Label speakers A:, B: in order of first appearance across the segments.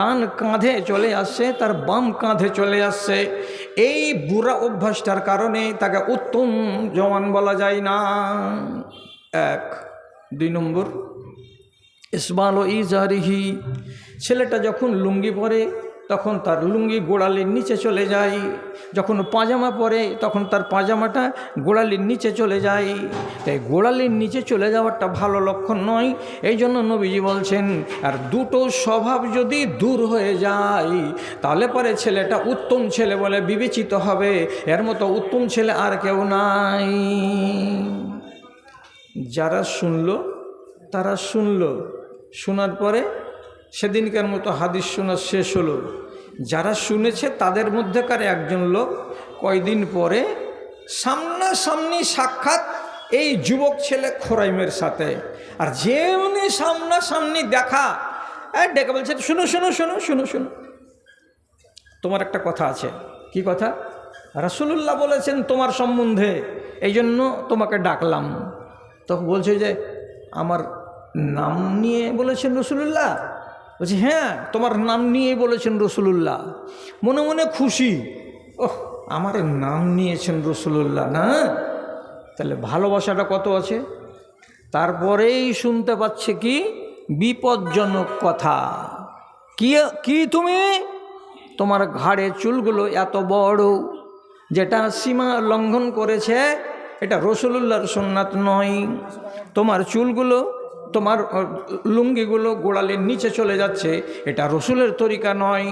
A: ডান কাঁধে চলে আসছে, তার বাম কাঁধে চলে আসছে। এই বুড়া অভ্যাসটার কারণে তাকে উত্তম জওয়ান বলা যায় না। এক। 2 নম্বর, ইসবাল ও ইজারিহি, ছেলেটা যখন লুঙ্গি পরে তখন তার লুঙ্গি গোড়ালির নিচে চলে যায়, যখন পাজামা পরে তখন তার পাজামাটা গোড়ালির নিচে চলে যায়। তাই গোড়ালির নিচে চলে যাওয়াটা ভালো লক্ষণ নয়। এই জন্য নবীজি বলছেন, আর দুটো স্বভাব যদি দূর হয়ে যায় তাহলে পরে ছেলেটা উত্তম ছেলে বলে বিবেচিত হবে। এর মতো উত্তম ছেলে আর কেউ নাই। যারা শুনলো তারা শুনলো, শোনার পরে সেদিনকার মতো হাদিস শোনা শেষ হলো। যারা শুনেছে তাদের মধ্যেকার একজন লোক কয়দিন পরে সামনাসামনি সাক্ষাৎ এই যুবক ছেলে খোরাইমের সাথে। আর যেমনি সামনাসামনি দেখা, ডেকে বলছে, শুনো শুনো শুনো শুনো শুনো, তোমার একটা কথা আছে। কি কথা? রাসূলুল্লাহ বলেছেন তোমার সম্বন্ধে, এই জন্য তোমাকে ডাকলাম। তখন বলছে যে আমার নাম নিয়ে বলেছেন রাসূলুল্লাহ? বলছি হ্যাঁ, তোমার নাম নিয়ে বলেছেন রাসূলুল্লাহ। মনে মনে খুশি, ওহ আমার নাম নিয়েছেন রাসূলুল্লাহ, না তাহলে ভালোবাসাটা কত আছে। তারপরেই শুনতে পাচ্ছে কি বিপজ্জনক কথা। কি তুমি, তোমার ঘাড়ে চুলগুলো এত বড়, যেটা সীমা লঙ্ঘন করেছে, এটা রাসূলুল্লাহর সুন্নাত নয়। তোমার চুলগুলো, তোমার লুঙ্গিগুলো গোড়ালির নিচে চলে যাচ্ছে, এটা রসুলের তরিকা নয়।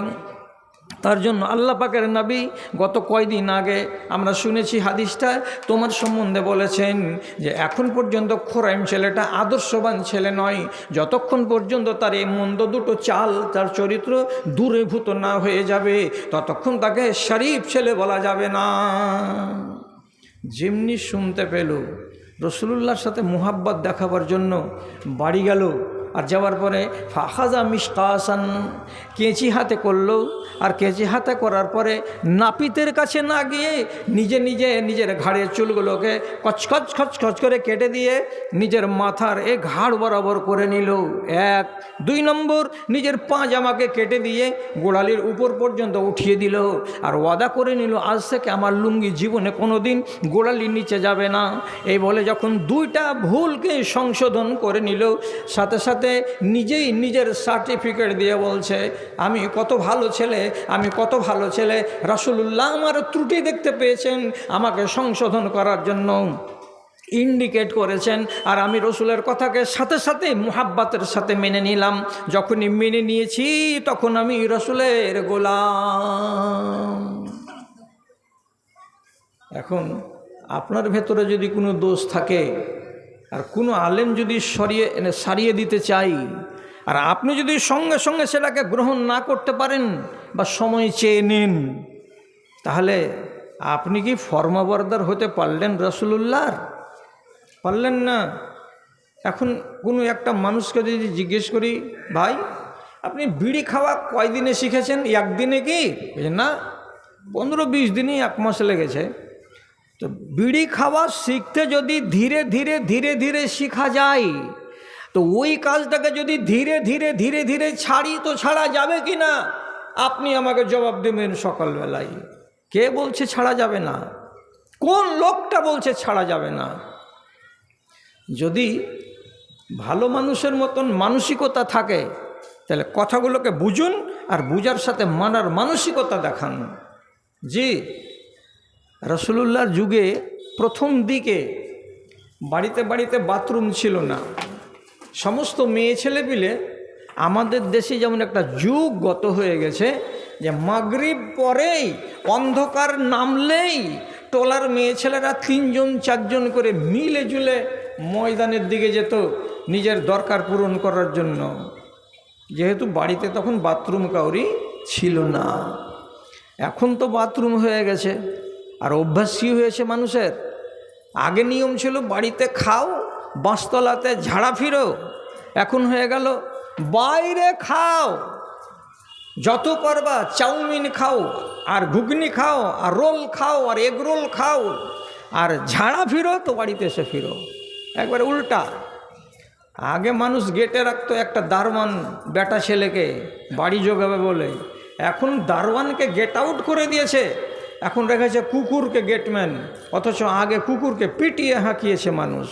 A: তার জন্য আল্লাহ পাকের নবী গত কয়দিন আগে আমরা শুনেছি হাদিসটা, তোমার সম্বন্ধে বলেছেন যে এখন পর্যন্ত খোরাইম ছেলেটা আদর্শবান ছেলে নয়, যতক্ষণ পর্যন্ত তার এই মন্দ দুটো চাল, তার চরিত্র দূরীভূত না হয়ে যাবে ততক্ষণ তাকে শরীফ ছেলে বলা যাবে না। যেমনি শুনতে পেল রাসূলুল্লাহর সাথে মুহাব্বত দেখাবার জন্য বাড়ি গেল। আর যাওয়ার পরে ফাখাজা মিশকাসান, কেঁচি হাতে করলো। আর কেঁচি হাতে করার পরে নাপিতের কাছে না গিয়ে নিজে নিজে নিজের ঘাড়ের চুলগুলোকে কচকচ খচখচ করে কেটে দিয়ে নিজের মাথার এ ঘাড় বরাবর করে নিল। 1। 2 নম্বর, নিজের পাজামাকে কেটে দিয়ে গোড়ালির উপর পর্যন্ত উঠিয়ে দিল। আর ওয়াদা করে নিল, আজ থেকে আমার লুঙ্গি জীবনে কোনো দিন গোড়ালির নিচে যাবে না। এই বলে যখন 2টা ভুলকে সংশোধন করে নিল, সাথে সাথে নিজেই নিজের সার্টিফিকেট দিয়ে বলছে, আমি কত ভালো ছেলে, আমি কত ভালো ছেলে। রাসূলুল্লাহ আমার ত্রুটি দেখতে পেয়েছেন, আমাকে সংশোধন করার জন্য ইন্ডিকেট করেছেন। আর আমি রসুলের কথাকে সাথে সাথে মুহাব্বতের সাথে মেনে নিলাম। যখনই মেনে নিয়েছি তখন আমি রসুলের গোলাম। এখন আপনার ভেতরে যদি কোনো দোষ থাকে আর কোনো আলেম যদি সারিয়ে দিতে চাই, আর আপনি যদি সঙ্গে সঙ্গে সেটাকে গ্রহণ না করতে পারেন বা সময় চেয়ে নেন, তাহলে আপনি কি ফরমাবরদার হতে পারলেন রাসূলুল্লাহর? পারলেন না। এখন কোনো একটা মানুষকে যদি জিজ্ঞেস করি, ভাই আপনি বিড়ি খাওয়া কয়দিনে শিখেছেন? একদিনে কি? না, 15-20 দিনই, 1 মাস লেগেছে। তো বিড়ি খাওয়া শিখতে যদি ধীরে ধীরে ধীরে ধীরে শেখা যায়, তো ওই কাজটাকে যদি ধীরে ধীরে ধীরে ধীরে ছাড়ি তো ছাড়া যাবে কি না? আপনি আমাকে জবাব দেবেন সকালবেলায়। কে বলছে ছাড়া যাবে না? কোন লোকটা বলছে ছাড়া যাবে না? যদি ভালো মানুষের মতন মানসিকতা থাকে তাহলে কথাগুলোকে বুঝুন আর বুঝার সাথে মানার মানসিকতা দেখান। জি, রাসূলুল্লাহর যুগে প্রথম দিকে বাড়িতে বাড়িতে বাথরুম ছিল না। সমস্ত মেয়ে ছেলে পিলে, আমাদের দেশে যেমন একটা যুগ গত হয়ে গেছে যে মাগরিব পরেই অন্ধকার নামলেই টোলার মেয়ে ছেলেরা 3জন 4জন করে মিলে জুলে ময়দানের দিকে যেত নিজের দরকার পূরণ করার জন্য, যেহেতু বাড়িতে তখন বাথরুম কাউরি ছিল না। এখন তো বাথরুম হয়ে গেছে আর অভ্যাস কি হয়েছে মানুষের। আগে নিয়ম ছিল বাড়িতে খাও, বাঁশতলাতে ঝাড়া ফিরো। এখন হয়ে গেল বাইরে খাও, যত পারবা চাউমিন খাও আর ঘুগনি খাও আর রোল খাও আর এগ রোল খাও, আর ঝাড়া ফিরো তো বাড়িতে এসে ফিরো। একবারে উল্টা। আগে মানুষ গেটে রাখতো একটা দারোয়ান বেটা ছেলেকে বাড়ি জোগাবে বলে, এখন দারোয়ানকে গেট আউট করে দিয়েছে, এখন রেখেছে কুকুরকে গেটম্যান, অথচ আগে কুকুরকে পিটিয়ে হাঁকিয়েছে মানুষ।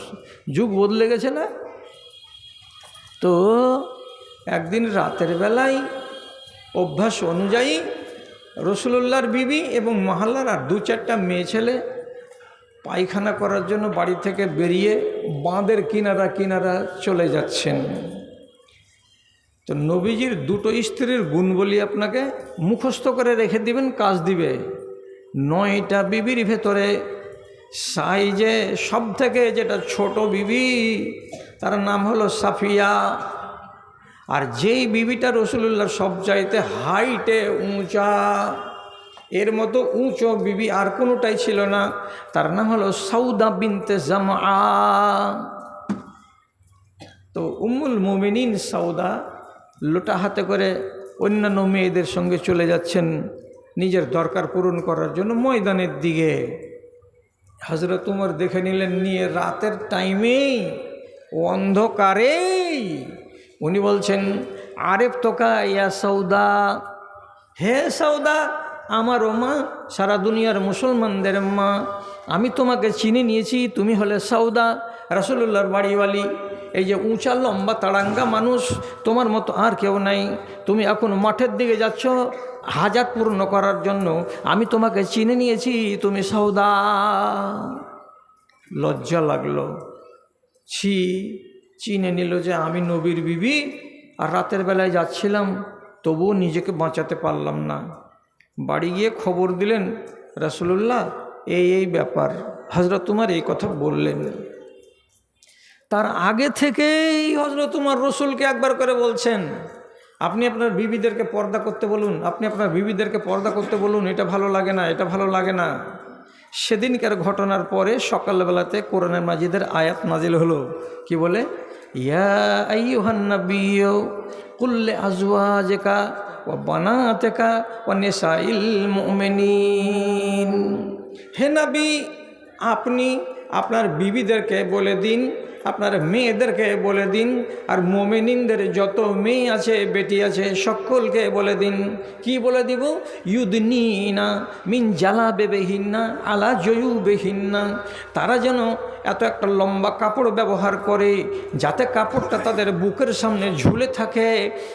A: যুগ বদলে গেছে না? তো একদিন রাতের বেলায় অভ্যাস অনুযায়ী রসুলুল্লাহর বিবি এবং মহল্লার আর 2-4টা মেয়ে ছেলে পায়খানা করার জন্য বাড়ি থেকে বেরিয়ে বাঁধের কিনারা কিনারা চলে যাচ্ছেন। তো নবীজির 2টো স্ত্রীর গুণ বলি আপনাকে, মুখস্থ করে রেখে দিবেন, কাজ দিবে। 9টা বিবির ভেতরে সাইজে সব থেকে যেটা ছোট বিবি তার নাম হলো সাফিয়া। আর যেই বিবিটা রসুলুল্লাহ সবচাইতে হাইটে উঁচা, এর মতো উঁচু বিবি আর কোনোটাই ছিল না, তার নাম হলো সৌদা বিনতে জামআ। তো উম্মুল মুমিনিন সৌদা লোটা হাতে করে অন্যান্য মেয়েদের সঙ্গে চলে যাচ্ছেন নিজের দরকার পূরণ করার জন্য ময়দানের দিকে। হযরত উমর দেখে নিলেন, নিয়ে রাতের টাইমেই অন্ধকারেই উনি বলছেন, আরেফ তোকা ইয়া সৌদা, হে সৌদা, আমার ও মা, সারা দুনিয়ার মুসলমানদের মা, আমি তোমাকে চিনে নিয়েছি, তুমি হলে সৌদা, রাসূলুল্লাহর বাড়িওয়ালি। এই যে উঁচা লম্বা তাড়াঙ্গা মানুষ, তোমার মতো আর কেউ নাই। তুমি এখন মাঠের দিকে যাচ্ছ হাজাত পূর্ণ করার জন্য, আমি তোমাকে চিনে নিয়েছি, তুমি সৌদা। লজ্জা লাগলো, চিনে নিল যে আমি নবীর বিবি, আর রাতের বেলায় যাচ্ছিলাম, তবুও নিজেকে বাঁচাতে পারলাম না। বাড়ি গিয়ে খবর দিলেন, রাসূলুল্লাহ এই ব্যাপার, হযরত উমর এই কথা বললেন। তার আগে থেকেই হযরত উমর রসুলকে একবার করে বলছেন, আপনি আপনার বিবিদেরকে পর্দা করতে বলুন, আপনি আপনার বিবিদেরকে পর্দা করতে বলুন, এটা ভালো লাগে না, এটা ভালো লাগে না। সেদিনকার ঘটনার পরে সকালবেলাতে কোরআনের মাজিদের আয়াত নাজিল হলো, কি বলে, ইয়া আইয়ুহান নাবিয়্যু কুল লিআজওয়াজিকা ওয়া বানাতিকা ওয়া নিসাইল মুমিনিন। হে নবী, আপনি আপনার বিবিদেরকে বলে দিন, আপনার মেয়েদেরকে বলে দিন, আর মুমিনিনদের যত মেয়ে আছে বেটি আছে সকলকে বলে দিন। কি বলে দিব? ইউদনিনা মিন জালাবিবিহিন্না আলা জুয়ুবিহিন্না, তারা যেন এত একটা লম্বা কাপড় ব্যবহার করে যাতে কাপড়টা তাদের বুকের সামনে ঝুলে থাকে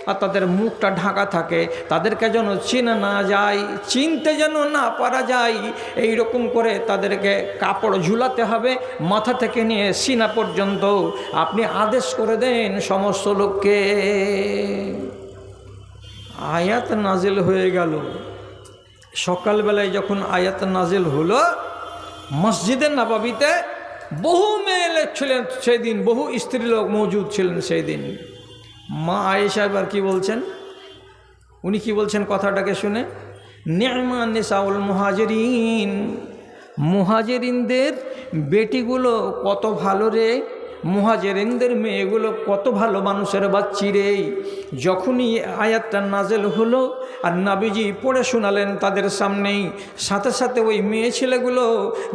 A: আর তাদের মুখটা ঢাকা থাকে, তাদেরকে যেন চেনা না যায়, চিনতে যেন না পারা যায়, এই রকম করে তাদেরকে কাপড় ঝুলাতে হবে মাথা থেকে নিয়ে সিনা পর্যন্ত। আপনি আদেশ করে দেন সমস্ত লোককে। আয়াত নাজিল হয়ে গেল। সকালবেলায় যখন আয়াত নাজিল হলো, মসজিদে নববীতে বহু মেয়ে ছিলেন সেই দিন, বহু স্ত্রী লোক মজুদ ছিলেন সেই দিন। মা আয়েশা এবার কি বলছেন, উনি কি বলছেন কথাটাকে শুনে, নি'মা নিসাউল মুহাজিরিন, মুহাজিরিনদের বেটিগুলো কত ভালো রে, মুহাজিরিনদের মেয়েগুলো কত ভালো মানুষের বাচ্চি রে। যখনই আয়াতটা নাজেল হলো আর নবীজি পড়ে শোনালেন তাদের সামনেই, সাথে সাথে ওই মেয়ে ছেলেগুলো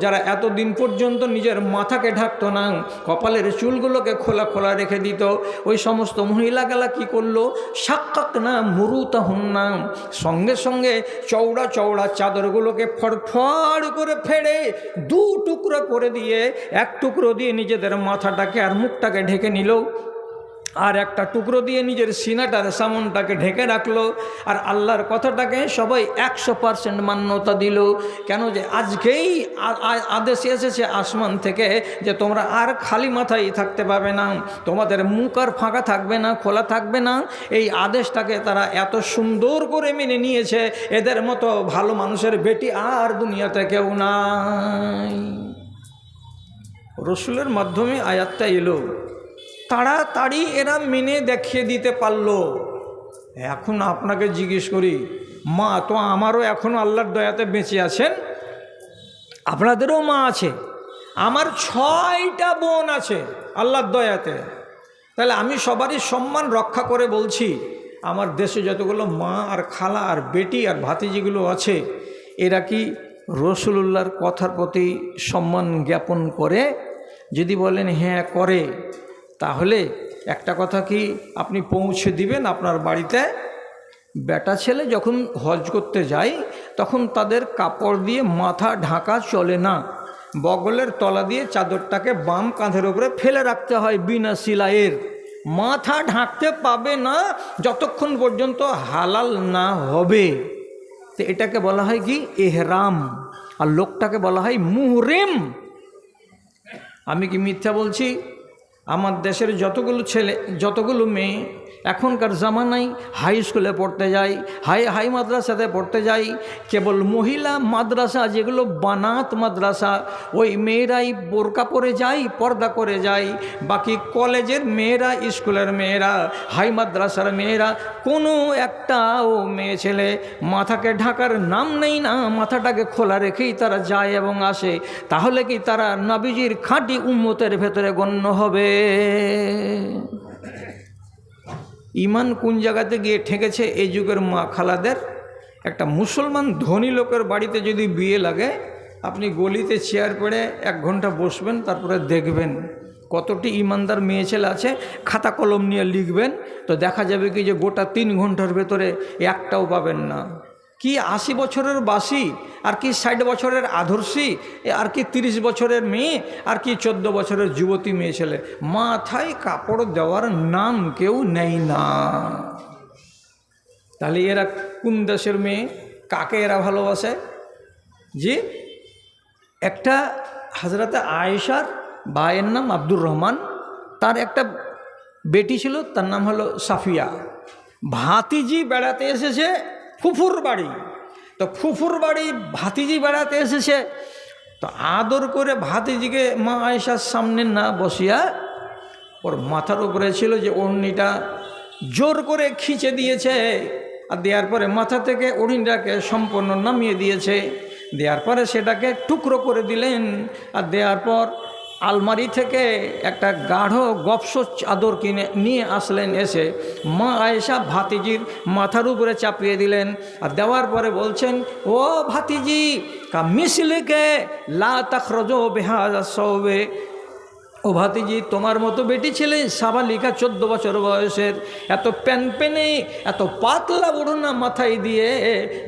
A: যারা এতদিন পর্যন্ত নিজের মাথাকে ঢাকতো না, কপালের চুলগুলোকে খোলা খোলা রেখে দিত, ওই সমস্ত মহিলাগুলা কি করলো, সাক্কাক না মুরুতাহুন না, সঙ্গে সঙ্গে চওড়া চওড়া চাদরগুলোকে ফড়ফড় করে ফেড়ে 2 টুকরো করে দিয়ে 1 টুকরো দিয়ে নিজেদের মাথাটাকে আর মুখটাকে ঢেকে নিল, আর একটা টুকরো দিয়ে নিজের সিনাটার সামনটাকে ঢেকে রাখলো। আর আল্লাহর কথাটাকে সবাই 100% মান্যতা দিল। কেন যে আজকেই আদেশ এসেছে আসমান থেকে যে তোমরা আর খালি মাথায় থাকতে পারবে না, তোমাদের মুখ আর ফাঁকা থাকবে না, খোলা থাকবে না। এই আদেশটাকে তারা এত সুন্দর করে মেনে নিয়েছে, এদের মতো ভালো মানুষের বেটি আর দুনিয়াতে কেউ নাই। রসুলের মাধ্যমে আয়াতটা এলো, তাড়াতাড়ি এরা মেনে দেখিয়ে দিতে পারলো। এখন আপনাকে জিজ্ঞেস করি, মা তো আমারও এখনও আল্লাহর দয়াতে বেঁচে আছেন, আপনাদেরও মা আছে, আমার 6টা বোন আছে আল্লাহর দয়াতে। তাহলে আমি সবারই সম্মান রক্ষা করে বলছি, আমার দেশে যতগুলো মা আর খালা আর বেটি আর ভাতিজিগুলো আছে, এরা কি রসুলুল্লাহর কথার প্রতি সম্মান জ্ঞাপন করে? যদি বলেন হ্যাঁ করে, তাহলে একটা কথা কি আপনি পৌঁছে দিবেন আপনার বাড়িতে? বেটা ছেলে যখন হজ করতে যায় তখন তাদের কাপড় দিয়ে মাথা ঢাকা চলে না, বগলের তলা দিয়ে চাদরটাকে বাম কাঁধের উপরে ফেলে রাখতে হয় বিনা সিলাইয়ের। মাথা ঢাকতে পাবে না যতক্ষণ পর্যন্ত হালাল না হবে। তো এটাকে বলা হয় কি এহরাম, আর লোকটাকে বলা হয় মুহরিম। আমি কি মিথ্যা বলছি? আমার দেশের যতগুলো ছেলে যতগুলো মেয়ে এখনকার জামানায় হাই স্কুলে পড়তে যায়, হাই মাদ্রাসাতে পড়তে যায়, কেবল মহিলা মাদ্রাসা যেগুলো বানাত মাদ্রাসা ওই মেয়েরাই বোরকা পরে যায়, পর্দা করে যায়। বাকি কলেজের মেয়েরা, স্কুলের মেয়েরা, হাই মাদ্রাসার মেয়েরা কোনো একটাও মেয়ে ছেলে মাথাকে ঢাকার নাম নেই না, মাথাটাকে খোলা রেখেই তারা যায় এবং আসে। তাহলে কি তারা নবীজির খাঁটি উম্মতের ভেতরে গণ্য হবে? ইমান কোন জায়গাতে গিয়ে ঠেকেছে এই যুগের মা খালাদের? একটা মুসলমান ধনী লোকের বাড়িতে যদি বিয়ে লাগে, আপনি গলিতে চেয়ার পেড়ে 1 ঘন্টা বসবেন, তারপরে দেখবেন কতটি ইমানদার মেয়ে ছেলে আছে, খাতা কলম নিয়ে লিখবেন, তো দেখা যাবে কি যে গোটা 3 ঘন্টার ভেতরে একটাও পাবেন না। কি 80 বছরের বাসি, আর কি 60 বছরের আদর্শী, আর কি 30 বছরের মেয়ে, আর কি 14 বছরের যুবতী মেয়ে ছেলে, মাথায় কাপড় দেওয়ার নাম কেউ নেই না। তাহলে এরা কোন দেশের মেয়ে? কাকে এরা ভালোবাসে? জি, একটা হযরতে আয়েশার ভাইয়ের নাম আব্দুর রহমান, তার একটা বেটি ছিল, তার নাম হলো সাফিয়া। ভাতিজি বেড়াতে এসেছে ফুফুর বাড়ি, তো ফুফুর বাড়ি ভাতিজি বেড়াতে এসেছে, তো আদর করে ভাতিজিকে মা আয়েশার সামনে না বসিয়া ওর মাথার উপরে ছিল যে ওড়নিটা, জোর করে খিঁচে দিয়েছে, আর দেওয়ার পরে মাথা থেকে ওড়নিটাকে সম্পূর্ণ নামিয়ে দিয়েছে। দেওয়ার পরে সেটাকে টুকরো করে দিলেন, আর দেওয়ার পর আলমারি থেকে একটা গাঢ় গপস চাদর কিনে নিয়ে আসলেন, এসে মা আয়েশা ভাতিজির মাথার উপরে চাপিয়ে দিলেন। আর দেওয়ার পরে বলছেন, ও ভাতিজি কা মিসলিকে লা তাখরুজু বিহাযা সাওবে, ও ভাতিজি তোমার মতো বেটি ছেলে সাবালিকা 14 বছর বয়সের, এত প্যানপ্যানে এত পাতলা ওড়না মাথায় দিয়ে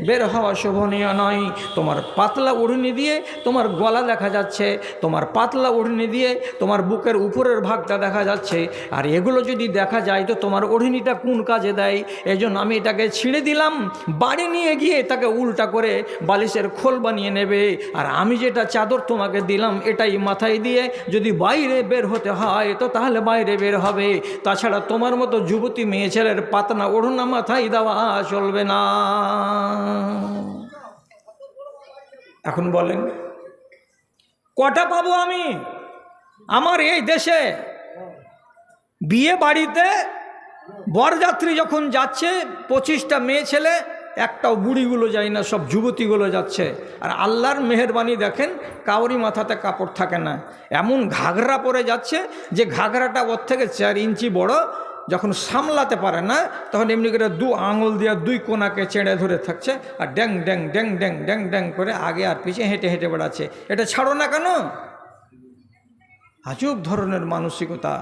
A: বের হওয়া শোভনীয় নয়। তোমার পাতলা ওড়নি দিয়ে তোমার গলা দেখা যাচ্ছে, তোমার পাতলা ওড়নি দিয়ে তোমার বুকের উপরের ভাগটা দেখা যাচ্ছে, আর এগুলো যদি দেখা যায় তো তোমার ওড়নিটা কোন কাজে দেয়? এজন্য আমি এটাকে ছিঁড়ে দিলাম, বাড়ি নিয়ে গিয়ে তাকে উল্টা করে বালিশের খোল বানিয়ে নেবে, আর আমি যেটা চাদর তোমাকে দিলাম এটাই মাথায় দিয়ে যদি বাইরে বের হতে হয় তো তাহলে বাইরে বের হবে। তাছাড়া তোমার মতো যুবতী মেয়ে ছেলের পাতনা ওড়না মাথায় দেওয়া চলবে না। এখন বলেন কটা পাবো আমি? আমার এই দেশে বিয়ে বাড়িতে বরযাত্রী যখন যাচ্ছে 25টা মেয়ে ছেলে, একটাও বুড়িগুলো যায় না, সব যুবতীগুলো যাচ্ছে। আর আল্লাহর মেহেরবানি দেখেন, কাউরি মাথাতে কাপড় থাকে না, এমন ঘাগরা পরে যাচ্ছে যে ঘাগরাটা ওর থেকে 4 ইঞ্চি বড়। যখন সামলাতে পারে না তখন এমনি করে 2 আঙুল দিয়ে 2 কোনাকে চেড়ে ধরে থাকছে, আর ড্যাং ড্যাং ড্যাং ড্যাং ড্যাং ড্যাং করে আগে আর পিছিয়ে হেঁটে হেঁটে বেড়াচ্ছে। এটা ছাড়ো না কেন? আজব ধরনের মানসিকতা।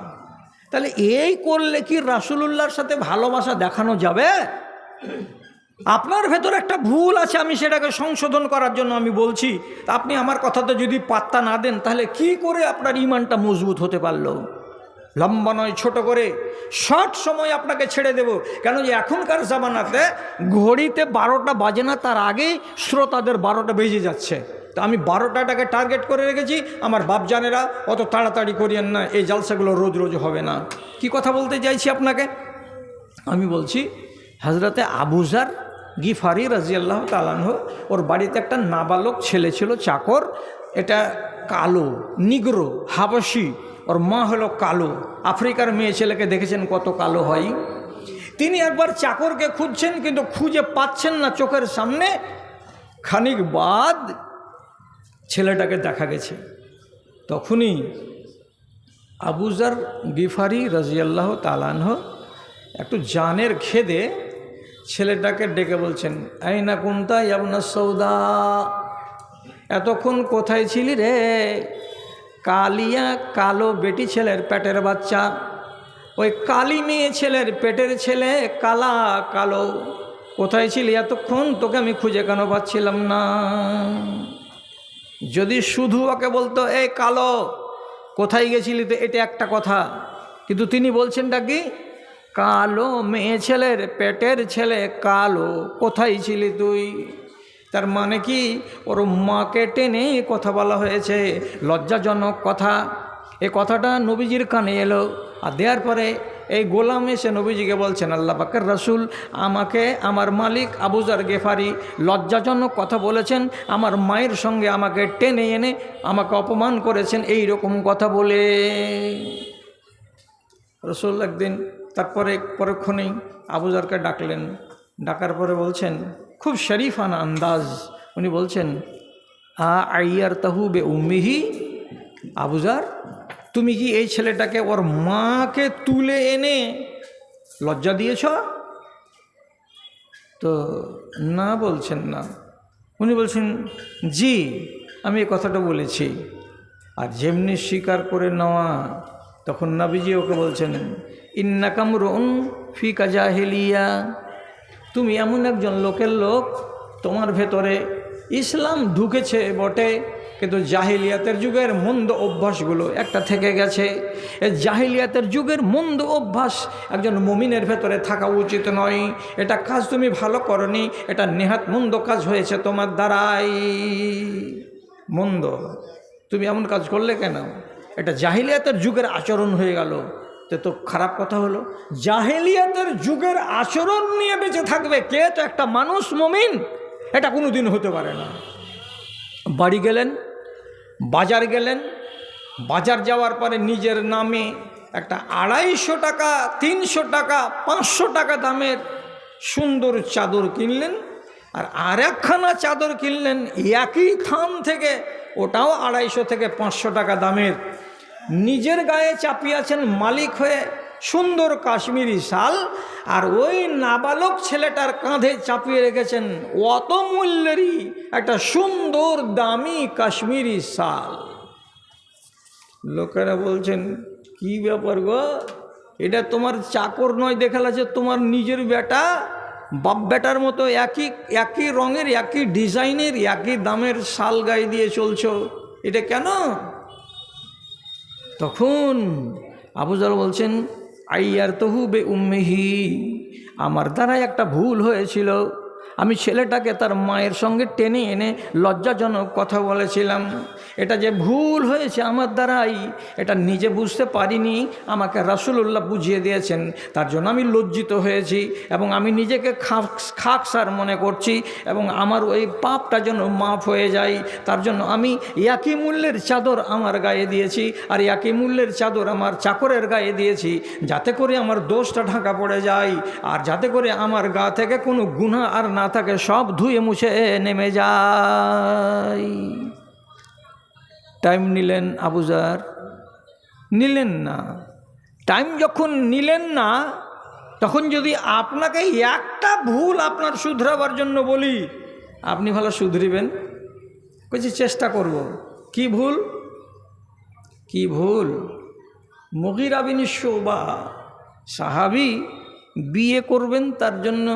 A: তাহলে এই করলে কি রাসূলুল্লাহর সাথে ভালোবাসা দেখানো যাবে? আপনার ভেতর একটা ভুল আছে, আমি সেটাকে সংশোধন করার জন্য আমি বলছি। আপনি আমার কথাতে যদি পাত্তা না দেন তাহলে কি করে আপনার ইমানটা মজবুত হতে পারলো? লম্বা নয়, ছোট করে শর্ট সময় আপনাকে ছেড়ে দেব। কেন যে এখনকার জামানাতে ঘড়িতে 12টা বাজে না, তার আগেই শ্রোতাদের 12টা বেজে যাচ্ছে। তো আমি 12টাটাকে টার্গেট করে রেখেছি। আমার বাপজানেরা অত তাড়াতাড়ি করিয়েন না, এই জালসাগুলো রোজ রোজ হবে না। কি কথা বলতে চাইছি আপনাকে? আমি বলছি হযরতে আবু যার গিফারি রাদিয়াল্লাহু তাআলা আনহু, ওর বাড়িতে একটা নাবালক ছেলে ছিল, চাকর। এটা কালো, নিগ্রো, হাবশি, ওর মা হলো কালো। আফ্রিকার মেয়ে ছেলেকে দেখেছেন কত কালো হয়। তিনি একবার চাকরকে খুঁজছেন, কিন্তু খুঁজে পাচ্ছেন না চোখের সামনে। খানিক বাদ ছেলেটাকে দেখা গেছে। তখনই আবু যার গিফারি রাদিয়াল্লাহু তাআলা আনহু একটু জানের খেদে ছেলেটাকে ডেকে বলছেন, আইনা কুনতা ইবনা সৌদা, এতক্ষণ কোথায় ছিলি রে? কালিয়া কালো বেটি ছেলের পেটের বাচ্চা, ওই কালী মেয়ে ছেলের পেটের ছেলে কালা কালো, কোথায় ছিলি এতক্ষণ, তোকে আমি খুঁজে কেন পাচ্ছিলাম না। যদি শুধু ওকে বলতো এই কালো কোথায় গেছিলি, তো এটা একটা কথা, কিন্তু তিনি বলছেনটা কি, কালো মেয়ে ছেলের পেটের ছেলে কালো কোথায় ছিলি তুই। তার মানে কি, ওর মাকে টেনে কথা বলা হয়েছে, লজ্জাজনক কথা। এ কথাটা নবীজির কানে এলো, আর দেওয়ার পরে এই গোলাম এসে নবীজিকে বলছেন, আল্লাহ পাকের রাসূল আমাকে আমার মালিক আবু যার গেফারি লজ্জাজনক কথা বলেছেন, আমার মায়ের সঙ্গে আমাকে টেনে এনে আমাকে অপমান করেছেন এই রকম কথা বলে। রাসূল একদিন তারপরে পরক্ষণেই আবু যারকে ডাকলেন, ডাকার পরে বলছেন খুব শরীফানা আন্দাজ, উনি বলছেন আইয়ার তাহু বে উম্মিহি, আবু যার তুমি কি এই ছেলেটাকে ওর মাকে তুলে এনে লজ্জা দিয়েছ? তো না বলছেন না, উনি বলছেন জি আমি এই কথাটা বলেছি। আর যেমনি স্বীকার করে নেওয়া, তখন নবীজি ওকে বলছেন ইন্নাকামরুন ফিকা জাহিলিয়া, তুমি এমন একজন লোকের লোক, তোমার ভেতরে ইসলাম ঢুকেছে বটে, কিন্তু জাহিলিয়াতের যুগের মন্দ অভ্যাসগুলো একটা থেকে গেছে। এই জাহিলিয়াতের যুগের মন্দ অভ্যাস একজন মুমিনের ভেতরে থাকা উচিত নয়। এটা কাজ তুমি ভালো করনি, এটা নেহাত মন্দ কাজ হয়েছে তোমার দ্বারাই, মন্দ, তুমি এমন কাজ করলে কেন? এটা জাহিলিয়াতের যুগের আচরণ হয়ে গেল, তো খারাপ কথা হলো। জাহিলিয়াতের যুগের আচরণ নিয়ে বেঁচে থাকবে কে? তো একটা মানুষ মুমিন, এটা কোনো দিন হতে পারে না। বাড়ি গেলেন, বাজার গেলেন, বাজার যাওয়ার পরে নিজের নামে একটা 250 টাকা 300 টাকা 500 টাকা দামের সুন্দর চাদর কিনলেন, আর একখানা চাদর কিনলেন একই থান থেকে, ওটাও 250 থেকে 500 টাকা দামের। নিজের গায়ে চাপিয়েছেন মালিক হয়ে সুন্দর কাশ্মীরি শাল, আর ওই নাবালক ছেলেটার কাঁধে চাপিয়ে রেখেছেন অত মূল্যেরই একটা সুন্দর দামি কাশ্মীরি শাল। লোকেরা বলছেন কি ব্যাপার গো, এটা তোমার চাকর নয়, দেখা যাচ্ছে তোমার নিজের বেটা, বাপ বেটার মতো একই রঙের একই ডিজাইনের একই দামের শাল গায়ে দিয়ে চলছো, এটা কেন? তখন আবু যার বলছেন আইয়ার তহু বে উম্মিহি, আমার দ্বারা একটা ভুল হয়েছিল, আমি ছেলেটাকে তার মায়ের সঙ্গে টেনে এনে লজ্জাজনক কথা বলেছিলাম। এটা যে ভুল হয়েছে আমার দ্বারাই, এটা নিজে বুঝতে পারিনি, আমাকে রাসূলুল্লাহ বুঝিয়ে দিয়েছেন, তার জন্য আমি লজ্জিত হয়েছি এবং আমি নিজেকে খাকসার মনে করছি, এবং আমার ওই পাপটা যেন মাফ হয়ে যায়, তার জন্য আমি একই মূল্যের চাদর আমার গায়ে দিয়েছি, আর একই মূল্যের চাদর আমার চাকরের গায়ে দিয়েছি, যাতে করে আমার দোষটা ঢাকা পড়ে যায়, আর যাতে করে আমার গা থেকে কোনো গুনাহ আর না থাকে, সব ধুয়ে মুছে নেমে যায়। টাইম নিলেন আবু যার? নিলেন না। টাইম যখন নিলেন না, তখন যদি আপনাকে একটা ভুল আপনার শুধরাবার জন্য বলি, আপনি ভালো শুধরিবেন? কিছু চেষ্টা করব। কি ভুল? কি ভুল? মুগীরা বিন শুবা সাহাবী বিয়ে করবেন, তার জন্য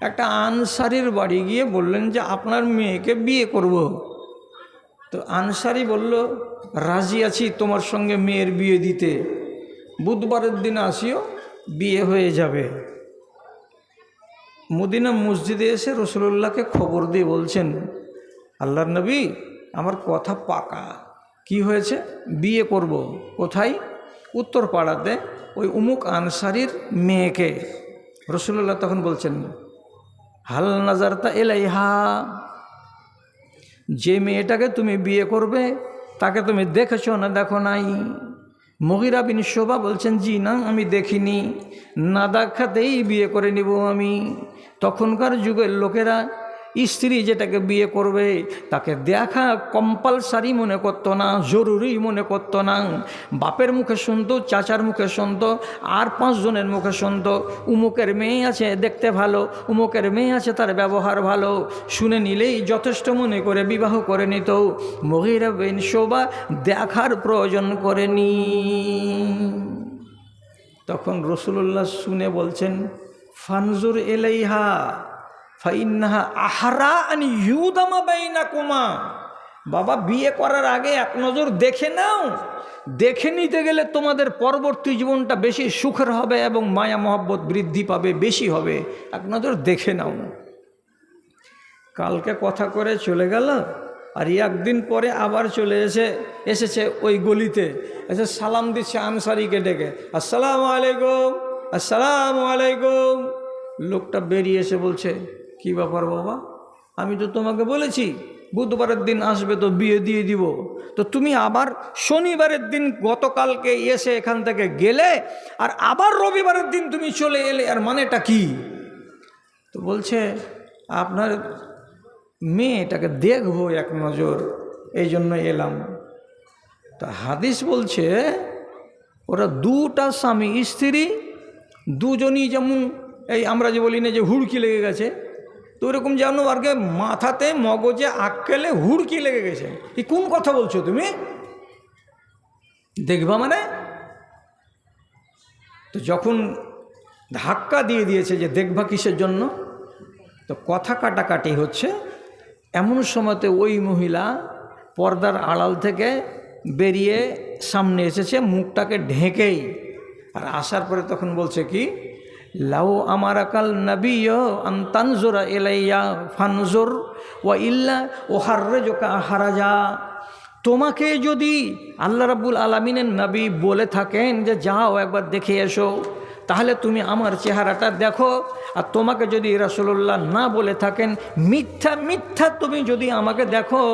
A: একটা আনসারীর বাড়ি গিয়ে বললেন যে আপনার মেয়েকে বিয়ে করব। তো আনসারী বলল রাজি আছি তোমার সঙ্গে মেয়ের বিয়ে দিতে, বুধবারের দিন আসিও, বিয়ে হয়ে যাবে। মদিনা মসজিদে এসে রাসূলুল্লাহকে খবর দিয়ে বলছেন, আল্লাহর নবী আমার কথা পাকা, কি হয়েছে? বিয়ে করব। কোথায়? উত্তর পাড়াতে, ওই উমুক আনসারীর মেয়েকে। রাসূলুল্লাহ তখন বলছেন হাল নাজারতা ইলাইহা, যে মেয়েটাকে তুমি বিয়ে করবে তাকে তুমি দেখেছো না দেখো নাই? মুগীরা বিন শুবা বলছেন জি না, আমি দেখিনি, না দেখাতেই বিয়ে করে নিব আমি। তখনকার যুগের লোকেরা স্ত্রী যেটাকে বিয়ে করবে তাকে দেখা কম্পালসারি মনে করতো না, জরুরি মনে করতো না। বাপের মুখে শুনতো, চাচার মুখে শুনতো, আর 5 জনের মুখে শুনতো উমুকের মেয়ে আছে দেখতে ভালো, উমুকের মেয়ে আছে তার ব্যবহার ভালো, শুনে নিলেই যথেষ্ট মনে করে বিবাহ করে নিত। মুগীরা বিন শুবা দেখার প্রয়োজন করেনি। তখন রসুল্লাহ শুনে বলছেন, ফানজুর এলাইহা ফাইন্নাহা আহারা আন ইউদামা বাইনাকুমা। বাবা, বিয়ে করার আগে এক নজর দেখে নাও। দেখে নিতে গেলে তোমাদের পরবর্তী জীবনটা বেশি সুখের হবে এবং মায়া মহব্বত বৃদ্ধি পাবে, বেশি হবে। এক নজর দেখে নাও। কালকে কথা করে চলে গেল, আর একদিন পরে আবার চলে এসেছে ওই গলিতে, এসে সালাম দিচ্ছে আনসারিকে ডেকে, আসসালামু আলাইকুম, আসসালামু আলাইকুম। লোকটা বেরিয়ে এসে বলছে, কি ব্যাপার বাবা, আমি তো তোমাকে বলেছি বুধবারের দিন আসবে তো বিয়ে দিয়ে দিব, তো তুমি আবার শনিবারের দিন গতকালকে এসে এখান থেকে গেলে, আর আবার রবিবারের দিন তুমি চলে এলে, আর মানেটা কি? তো বলছে, আপনার মেয়েটাকে দেখবো এক নজর, এই জন্য এলাম। তা হাদিস বলছে, ওরা দুটা স্বামী স্ত্রী, দুজনই যেমন এই আমরা যে বলি না যে হুড়কি লেগে গেছে, তো ওরকম যেন আর কি মাথাতে মগজে আক্কেলে হুড়কি লেগে গেছে। এই কোন কথা বলছো তুমি? দেখবা মানে? তো যখন ধাক্কা দিয়ে দিয়েছে যে দেখবা কিসের জন্য, তো কথা কাটাকাটি হচ্ছে, এমন সময়তে ওই মহিলা পর্দার আড়াল থেকে বেরিয়ে সামনে এসেছে, মুখটাকে ঢেকেই। আর আসার পরে তখন বলছে কি, লাউ আমারাকাল নবিয়্য আন তানজুরা ইলাইয়া ফানজুর ওয়া ইল্লা উহাররিজুকা হারাজা। তোমাকে যদি আল্লাহ রাব্বুল আলামিনের নবী বলে থাকেন যে যাও একবার দেখে এসো, তাহলে তুমি আমার চেহারাটা দেখো। আর তোমাকে যদি রাসূলুল্লাহ না বলে থাকেন, মিথ্যা মিথ্যা তুমি যদি আমাকে দেখো,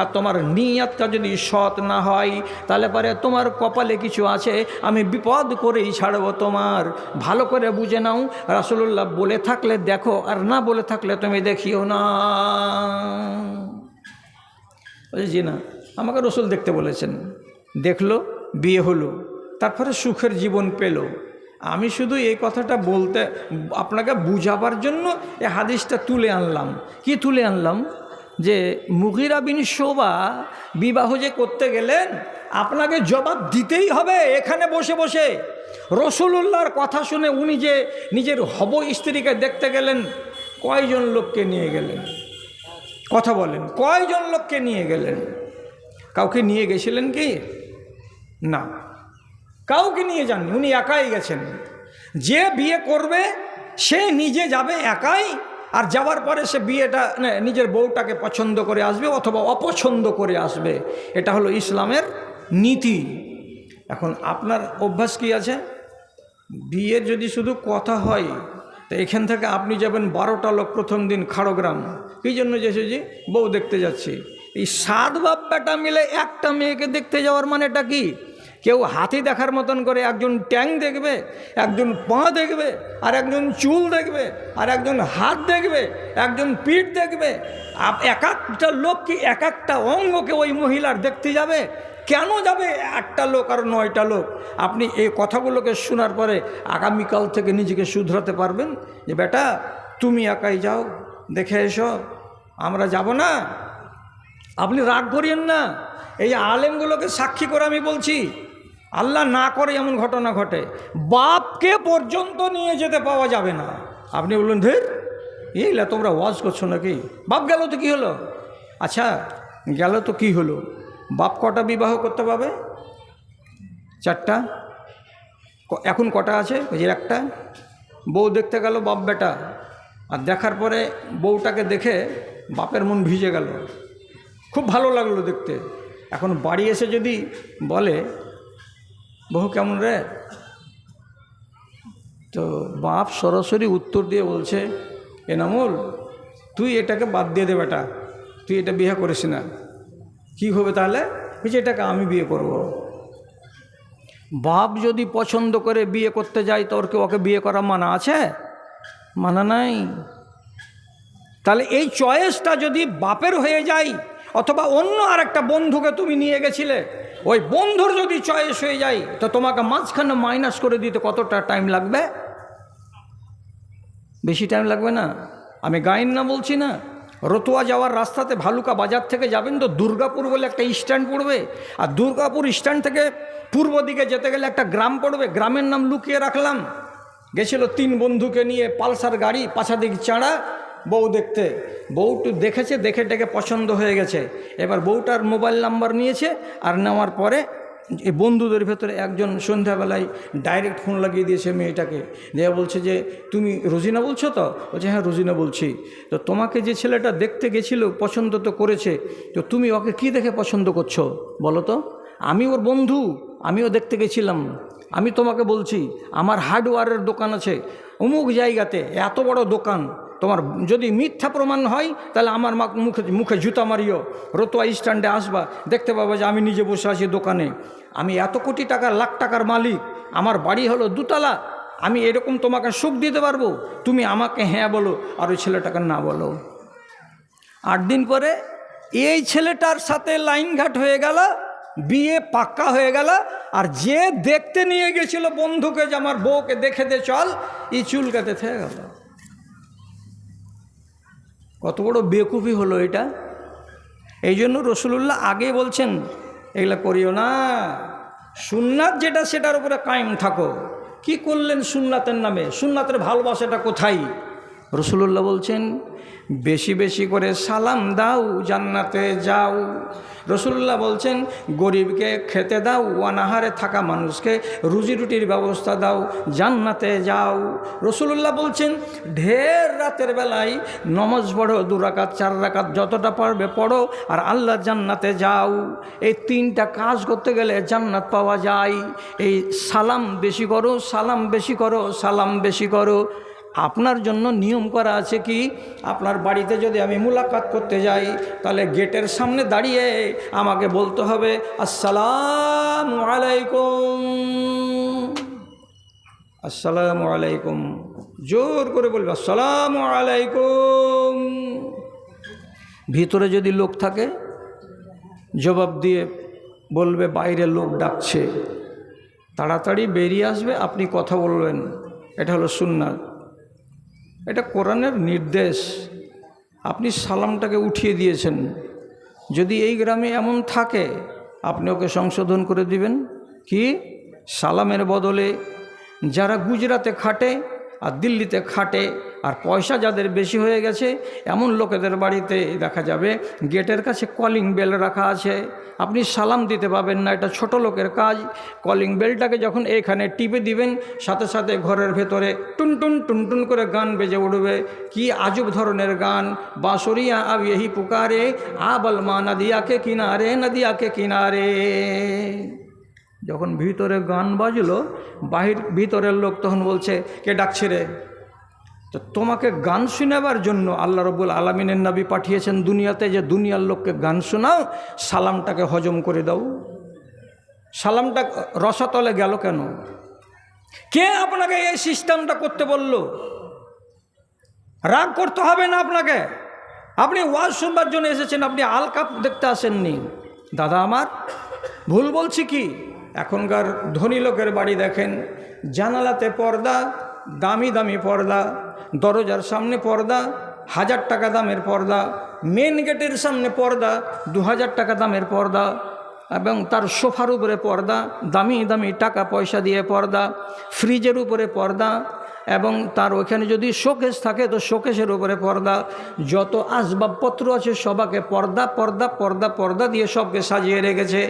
A: আর তোমার নিয়তটা যদি সৎ না হয়, তাহলে পরে তোমার কপালে কিছু আছে, আমি বিপদ করেই ছাড়ব তোমার। ভালো করে বুঝে নাও, রাসূলুল্লাহ বলে থাকলে দেখো, আর না বলে থাকলে তুমি দেখিও না। জি না, আমাকে রসুল দেখতে বলেছেন, দেখলো, বিয়ে হলো, তারপরে সুখের জীবন পেল। আমি শুধু এই কথাটা বলতে আপনাকে বুঝাবার জন্য এই হাদিসটা তুলে আনলাম। কি তুলে আনলাম? যে মুগিরা বিন শুবা বিবাহ যে করতে গেলেন, আপনাকে জবাব দিতেই হবে এখানে বসে বসে। রসুলুল্লাহর কথা শুনে উনি যে নিজের হব স্ত্রীকে দেখতে গেলেন, কয়জন লোককে নিয়ে গেলেন? কথা বলেন, কয়জন লোককে নিয়ে গেলেন? কাউকে নিয়ে গেছিলেন কি? না, কাউকে নিয়ে যাননি, উনি একাই গেছেন। যে বিয়ে করবে সে নিজে যাবে একাই, আর যাওয়ার পরে সে বিয়েটা নিজের বউটাকে পছন্দ করে আসবে অথবা অপছন্দ করে আসবে। এটা হলো ইসলামের নীতি। এখন আপনার অভ্যাস কি আছে? বিয়ের যদি শুধু কথা হয়, তো এখান থেকে আপনি যাবেন 12টা লোক প্রথম দিন খাড়গ্রাম, কী জন্য যেছে? যে বউ দেখতে যাচ্ছি। এই 7 বাপ বেটা মিলে একটা মেয়েকে দেখতে যাওয়ার মানেটা কি? কেউ হাতি দেখার মতন করে একজন ট্যাং দেখবে, একজন পা দেখবে, আর একজন চুল দেখবে, আর একজন হাত দেখবে, একজন পিঠ দেখবে। এক একটা লোক কি এক একটা অঙ্গকে ওই মহিলার দেখতে যাবে? কেন যাবে 8টা লোক আর 9টা লোক? আপনি এই কথাগুলোকে শোনার পরে আগামীকাল থেকে নিজেকে শুধরাতে পারবেন যে বেটা তুমি একাই যাও, দেখে এসো, আমরা যাব না। আপনি রাগ করিয়েন না, এই আলেমগুলোকে সাক্ষী করে আমি বলছি, আল্লাহ না করে এমন ঘটনা ঘটে, বাপকে পর্যন্ত নিয়ে যেতে পাওয়া যাবে না। আপনি বললেন ধীর এইলা তোমরা ওয়াজ করছো নাকি? বাপ গেল তো কি হলো? আচ্ছা গেল তো কি হলো? বাপ কটা বিবাহ করতে পাবে? 4টা। এখন কটা আছে? ওই যে একটা। বউ দেখতে গেল বাপ বেটা, আর দেখার পরে বউটাকে দেখে বাপের মন ভিজে গেল, খুব ভালো লাগলো দেখতে। এখন বাড়ি এসে যদি বলে বহু কেমন রে, তো বাপ সরাসরি উত্তর দিয়ে বলছে, এনামুল তুই এটাকে বাদ দিয়ে দে বেটা, তুই এটা বিয়ে করিস না। কি হবে তাহলে? বলছে এটাকে আমি বিয়ে করব। বাপ যদি পছন্দ করে বিয়ে করতে যায়, তো ওকে বিয়ে করা মানা আছে? মানা নাই। তাহলে এই চয়েসটা যদি বাপের হয়ে যায়, অথবা অন্য আরেকটা বন্ধুকে তুমি নিয়ে গেছিলে, ওই বন্ধুর যদি চয়েস হয়ে যায়, তো তোমাকে মাঝখানে মাইনাস করে দিতে কতটা টাইম লাগবে? বেশি টাইম লাগবে না। আমি গাইন না বলছি না, রতুয়া যাওয়ার রাস্তাতে ভালুকা বাজার থেকে যাবেন তো দুর্গাপুর বলে একটা স্ট্যান্ড পড়বে, আর দুর্গাপুর স্ট্যান্ড থেকে পূর্ব দিকে যেতে গেলে একটা গ্রাম পড়বে, গ্রামের নাম লুকিয়ে রাখলাম। গেছিল 3 বন্ধুকে নিয়ে পালসার গাড়ি, পাছাদিক চাঁড়া, বউ দেখতে। বউটু দেখেছে, দেখে টেকে পছন্দ হয়ে গেছে। এবার বউটার মোবাইল নাম্বার নিয়েছে, আর নেওয়ার পরে এই বন্ধুদের ভেতরে একজন সন্ধ্যাবেলায় ডাইরেক্ট ফোন লাগিয়ে দিয়েছে মেয়েটাকে, দিয়ে বলছে যে তুমি রোজিনা বলছো তো? বলছে হ্যাঁ রোজিনা বলছি। তো তোমাকে যে ছেলেটা দেখতে গেছিল পছন্দ তো করেছে, তো তুমি ওকে কি দেখে পছন্দ করছো বলো তো? আমি ওর বন্ধু, আমিও দেখতে গেছিলাম। আমি তোমাকে বলছি আমার হার্ডওয়্যারের দোকান আছে অমুক জায়গাতে, এত বড় দোকান। তোমার যদি মিথ্যা প্রমাণ হয় তাহলে আমার মুখে জুতা মারিও, রতুয়া স্ট্যান্ডে আসবা, দেখতে পাবো যে আমি নিজে বসে আছি দোকানে। আমি এত কোটি টাকা, লাখ টাকার মালিক, আমার বাড়ি হলো 2 তলা। আমি এরকম তোমাকে সুখ দিতে পারবো? তুমি আমাকে হ্যাঁ বলো আর ওই ছেলেটাকে না বলো। 8 দিন পরে এই ছেলেটার সাথে লাইনঘাট হয়ে গেল, বিয়ে পাক্কা হয়ে গেল। আর যে দেখতে নিয়ে গেছিল বন্ধুকে যে আমার বউকে দেখে দে চল, এই চুলকাতে থেকে গেল। কত বড় বেকুফি হলো এটা। এই জন্য রাসূলুল্লাহ আগে বলছেন এগুলা করিও না, সুন্নাত যেটা সেটার উপরে কায়েম থাকো। কি করলেন সুন্নাতের নামে? সুন্নাতের ভালোবাসাটা কোথায়? রাসূলুল্লাহ বলছেন বেশি বেশি করে সালাম দাও, জান্নাতে যাও। রাসূলুল্লাহ বলছেন গরিবকে খেতে দাও, অনাহারে থাকা মানুষকে রুজি রুটির ব্যবস্থা দাও, জান্নাতে যাও। রাসূলুল্লাহ বলছেন ঢের রাতের বেলায় নমাজ পড়ো, 2 রাকাত 4 রাকাত যতটা পারবে পড়ো, আর আল্লাহর জান্নাতে যাও। এই 3টা কাজ করতে গেলে জান্নাত পাওয়া যায়। এই সালাম বেশি করো, সালাম বেশি করো, সালাম বেশি করো। আপনার জন্য নিয়ম করা আছে কি, আপনার বাড়িতে যদি আমি মুলাকাত করতে যাই তাহলে গেটের সামনে দাঁড়িয়ে আমাকে বলতে হবে আসসালামু আলাইকুম, আসসালামু আলাইকুম, জোর করে বলবে আসসালামু আলাইকুম। ভিতরে যদি লোক থাকে জবাব দিয়ে বলবে বাইরে লোক ডাকছে, তাড়াতাড়ি বেরিয়ে আসবে, আপনি কথা বলবেন। এটা হলো সুন্নাত, এটা কোরআনের নির্দেশ। আপনি সালামটাকে উঠিয়ে দিয়েছেন, যদি এই গ্রামে এমন থাকে আপনি ওকে সংশোধন করে দিবেন। কি? সালামের বদলে যারা গুজরাতে খাটে আর দিল্লিতে খাটে আর পয়সা যাদের বেশি হয়ে গেছে, এমন লোকেদের বাড়িতে দেখা যাবে গেটের কাছে কলিং বেল রাখা আছে, আপনি সালাম দিতে পাবেন না, এটা ছোট লোকের কাজ। কলিং বেলটাকে যখন এখানে টিপে দিবেন, সাথে সাথে ঘরের ভেতরে টুনটুন টুনটুন করে গান বেজে উঠবে। কি আজব ধরনের গান! বাঁশরিয়া আব यही पुकारे আবল মা নদিয়াকে কিনারে, নদিয়াকে কিনারে। যখন ভিতরে গান বাজলো, ভিতরের লোক তখন বলছে কে ডাকছে রে? তো তোমাকে গান শোনাবার জন্য আল্লাহ রব্বুল আলামিনের নবী পাঠিয়েছেন দুনিয়াতে, যে দুনিয়ার লোককে গান শোনাও, সালামটাকে হজম করে দাও। সালামটা রসাতলে গেল কেন? কে আপনাকে এই সিস্টেমটা করতে বলল? রাগ করতে হবে না আপনাকে, আপনি ওয়াজ শুনবার জন্য এসেছেন, আপনি আলকাপ দেখতে আসেননি। দাদা আমার ভুল বলছি কি? এখনকার ধনী লোকের বাড়ি দেখেন, জানালাতে পর্দা, দামি দামি পর্দা, দরজার সামনে পর্দা 1000 টাকা দামের পর্দা, মেন গেটের সামনে পর্দা 2000 টাকা দামের পর্দা, এবং তার সোফার উপরে পর্দা, দামি দামি টাকা পয়সা দিয়ে পর্দা, ফ্রিজের উপরে পর্দা, এবং তার ওখানে যদি শোকেস থাকে তো শোকেসের উপরে পর্দা। যত আসবাবপত্র আছে সবাকে পর্দা পর্দা পর্দা পর্দা দিয়ে সবকে সাজিয়ে রেখেছে।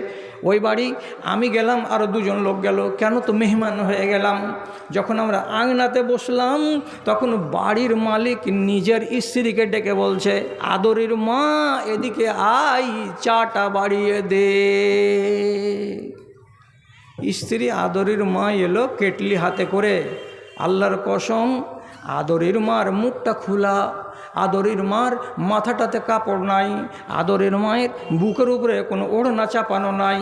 A: ওই বাড়ি আমি গেলাম, আরও 2 জন লোক গেল, কেন? তো মেহমান হয়ে গেলাম। যখন আমরা আঙনাতে বসলাম তখন বাড়ির মালিক নিজের স্ত্রীকে ডেকে বলছে, আদরের মা এদিকে আই, চাটা বাড়িয়ে দে। স্ত্রী আদরের মা এলো কেটলি হাতে করে। আল্লাহর কসম, আদরের মার মুখটা খোলা, আদরের মার মাথাটাতে কাপড় নাই, আদরের মায়ের বুকের উপরে কোনো ওড়না চাপানো নাই।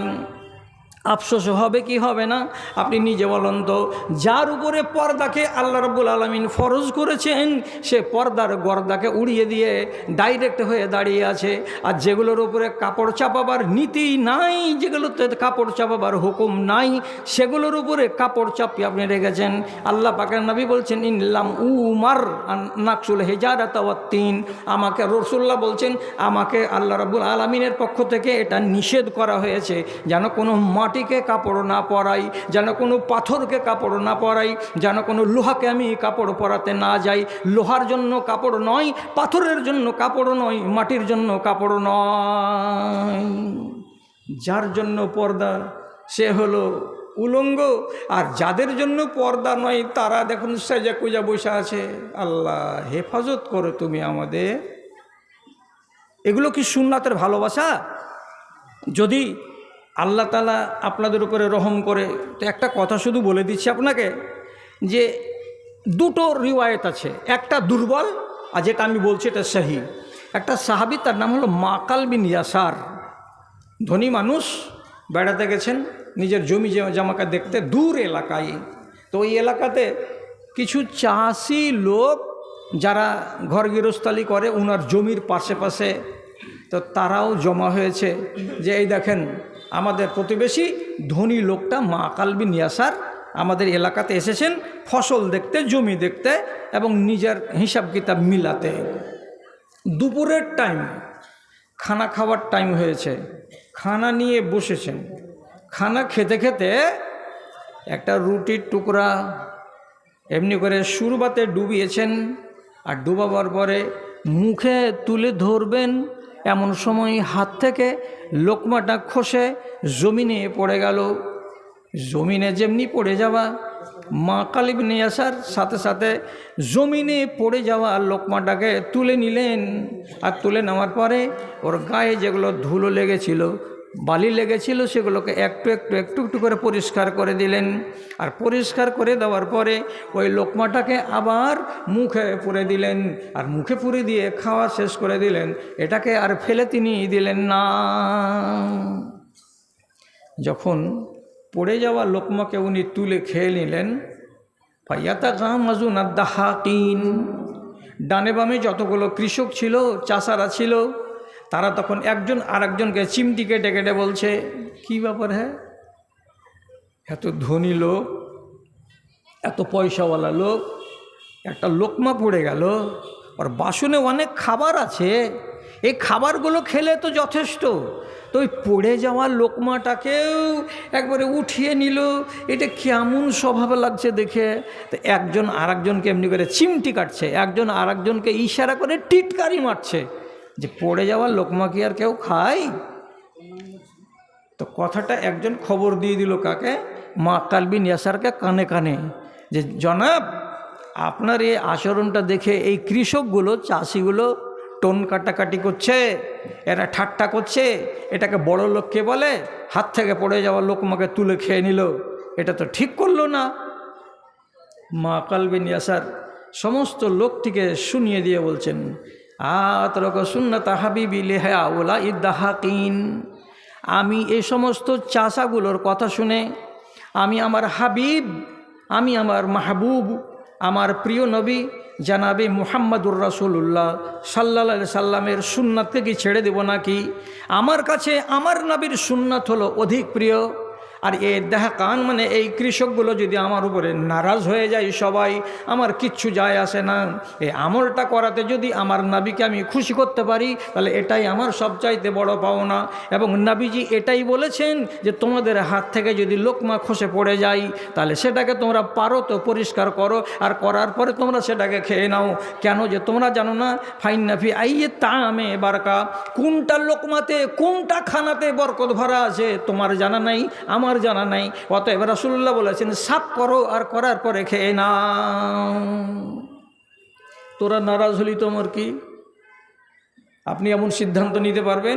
A: আফসোস হবে কি হবে না আপনি নিজে বলুন তো। যার উপরে পর্দাকে আল্লাহ রাব্বুল আলামিন ফরজ করেছেন, সে পর্দার গর্দাকে উড়িয়ে দিয়ে ডাইরেক্ট হয়ে দাঁড়িয়ে আছে। আর যেগুলোর উপরে কাপড় চাপাবার নীতি নাই, যেগুলোতে কাপড় চাপাবার হুকুম নাই, সেগুলোর উপরে কাপড় চাপিয়ে আপনি রেখেছেন। আল্লাহ পাকের নবী বলছেন ইনলাম উমার নাকসুল হিজারাত ওয়াত তিন। আমাকে রাসূলুল্লাহ বলছেন, আমাকে আল্লাহ রাব্বুল আলামিনের পক্ষ থেকে এটা নিষেধ করা হয়েছে যেন কোনো মাটিকে কাপড় না পরাই, যেন কোনো পাথরকে কাপড় না পরাই, যেন কোনো লোহাকে আমি কাপড় পরাতে না যাই। লোহার জন্য কাপড় নয়, পাথরের জন্য কাপড় নয়, মাটির জন্য কাপড় নয়। যার জন্য পর্দা সে হলো উলঙ্গ, আর যাদের জন্য পর্দা নয় তারা দেখুন সেজে কুজা বসে আছে। আল্লাহ হেফাজত করো তুমি আমাদের। এগুলো কি সুন্নাতের ভালোবাসা? যদি আল্লাহ তাআলা আপনাদের উপরে রহম করে, তো একটা কথা শুধু বলে দিচ্ছি আপনাকে, যে দুটো রিওয়ায়েত আছে, একটা দুর্বল আর যেটা আমি বলছি এটা সহি। একটা সাহাবী, তার নাম হলো মাকাল বিন ইয়াসার, ধনী মানুষ, বেড়াতে গেছেন নিজের জমি জামাকা দেখতে দূর এলাকায়। তো ওই এলাকাতে কিছু চাষি লোক যারা ঘর গৃহস্থালি করে ওনার জমির পাশে পাশে, তো তারাও জমা হয়েছে যে এই দেখেন আমাদের প্রতিবেশী ধনী লোকটা মাকাল বিন ইয়াসার আমাদের এলাকাতে এসেছেন ফসল দেখতে, জমি দেখতে এবং নিজের হিসাব কিতাব মিলাতে। দুপুরের টাইম, খানা খাওয়ার টাইম হয়েছে, খানা নিয়ে বসেছেন। খানা খেতে খেতে একটা রুটির টুকরা এমনি করে সুরবাতে ডুবিয়েছেন, আর ডুবাবার পরে মুখে তুলে ধরবেন, এমন সময় হাত থেকে লোকমাটা খসে জমিনে পড়ে গেল। জমিনে যেমনি পড়ে যাওয়া, মাকাল ইবনে ইয়াসার সাথে সাথে জমিনে পড়ে যাওয়া লোকমাটাকে তুলে নিলেন। আর তুলে নেওয়ার পরে ওর গায়ে যেগুলো ধুলো লেগেছিল, বালি লেগেছিল, সেগুলোকে একটু একটু একটু একটু করে পরিষ্কার করে দিলেন। আর পরিষ্কার করে দেওয়ার পরে ওই লোকমাটাকে আবার মুখে পুরে দিলেন, আর মুখে পুরে দিয়ে খাওয়া শেষ করে দিলেন। এটাকে আর ফেলে তিনি দিলেন না। যখন পড়ে যাওয়া লোকমাকে উনি তুলে খেয়ে নিলেন, ফাইয়াতা গামাজুন আদ-দাহাকিন, ডানে বামে যতগুলো কৃষক ছিল, চাষারা ছিল, তারা তখন একজন আরেকজনকে চিমটি কেটে কেটে বলছে, কি ব্যাপার, হ্যাঁ এত ধনী লোক, এত পয়সাওয়ালা লোক, একটা লোকমা পড়ে গেল, আর বাসনে অনেক খাবার আছে, এই খাবারগুলো খেলে তো যথেষ্ট, তো ওই পড়ে যাওয়া লোকমাটাকেও একবারে উঠিয়ে নিল, এটা কেমন স্বভাব লাগছে দেখে। তো একজন আরেকজনকে এমনি করে চিমটি কাটছে, একজন আরেকজনকে ইশারা করে টিটকারি মারছে, যে পড়ে যাওয়া লোকমা কি আর কেউ খায়? তো কথাটা একজন খবর দিয়ে দিল কাকে? মাকাল বিন ইয়াসারকে কানে কানে, যে জনাব আপনার এই আচরণটা দেখে এই কৃষকগুলো, চাষিগুলো টোন কাটাকাটি করছে, এরা ঠাট্টা করছে, এটাকে বড় লোককে বলে, হাত থেকে পড়ে যাওয়া লোকমাকে তুলে খেয়ে নিল, এটা তো ঠিক করলো না। মাকাল বিন ইয়াসার সমস্ত লোকটিকে শুনিয়ে দিয়ে বলছেন, আতরক সুন্নাত হাবিবি লিহা ওলা ইদ্দাহাকিন, আমি এই সমস্ত চাষাগুলোর কথা শুনে আমি আমার হাবিব, আমি আমার মাহবুব, আমার প্রিয় নবী জানাবে মুহাম্মাদুর রাসূলুল্লাহ সাল্লাল্লাহু আলাইহি সাল্লামের সুন্নাতকে কি ছেড়ে দেব নাকি? আমার কাছে আমার নবীর সুন্নাত হলো অধিক প্রিয়। আর এই দাহাকান মানে এই কৃষকগুলো যদি আমার উপরে নারাজ হয়ে যায় সবাই, আমার কিচ্ছু যায় আসে না। এই আমলটা করাতে যদি আমার নবীকে আমি খুশি করতে পারি, তাহলে এটাই আমার সবচাইতে বড় পাওনা। এবং নবীজি এটাই বলেছেন যে তোমাদের হাত থেকে যদি লোকমা খসে পড়ে যায়, তাহলে সেটাকে তোমরা পারো তো পরিষ্কার করো, আর করার পরে তোমরা সেটাকে খেয়ে নাও। কেন যে তোমরা জানো না ফাইন্নাফি আইয়ে তামে বারকা, কোনটা লোকমাতে কোনটা খানাতে বরকত ভরা আছে তোমার জানা নাই, আমার জানা নাই। অতএব রাসূলুল্লাহ বলেছেন সাফ করো, আর করার পরে খেয়ে নাও। তোরা নারাজ হলি তোমার কি? আপনি এমন সিদ্ধান্ত নিতে পারবেন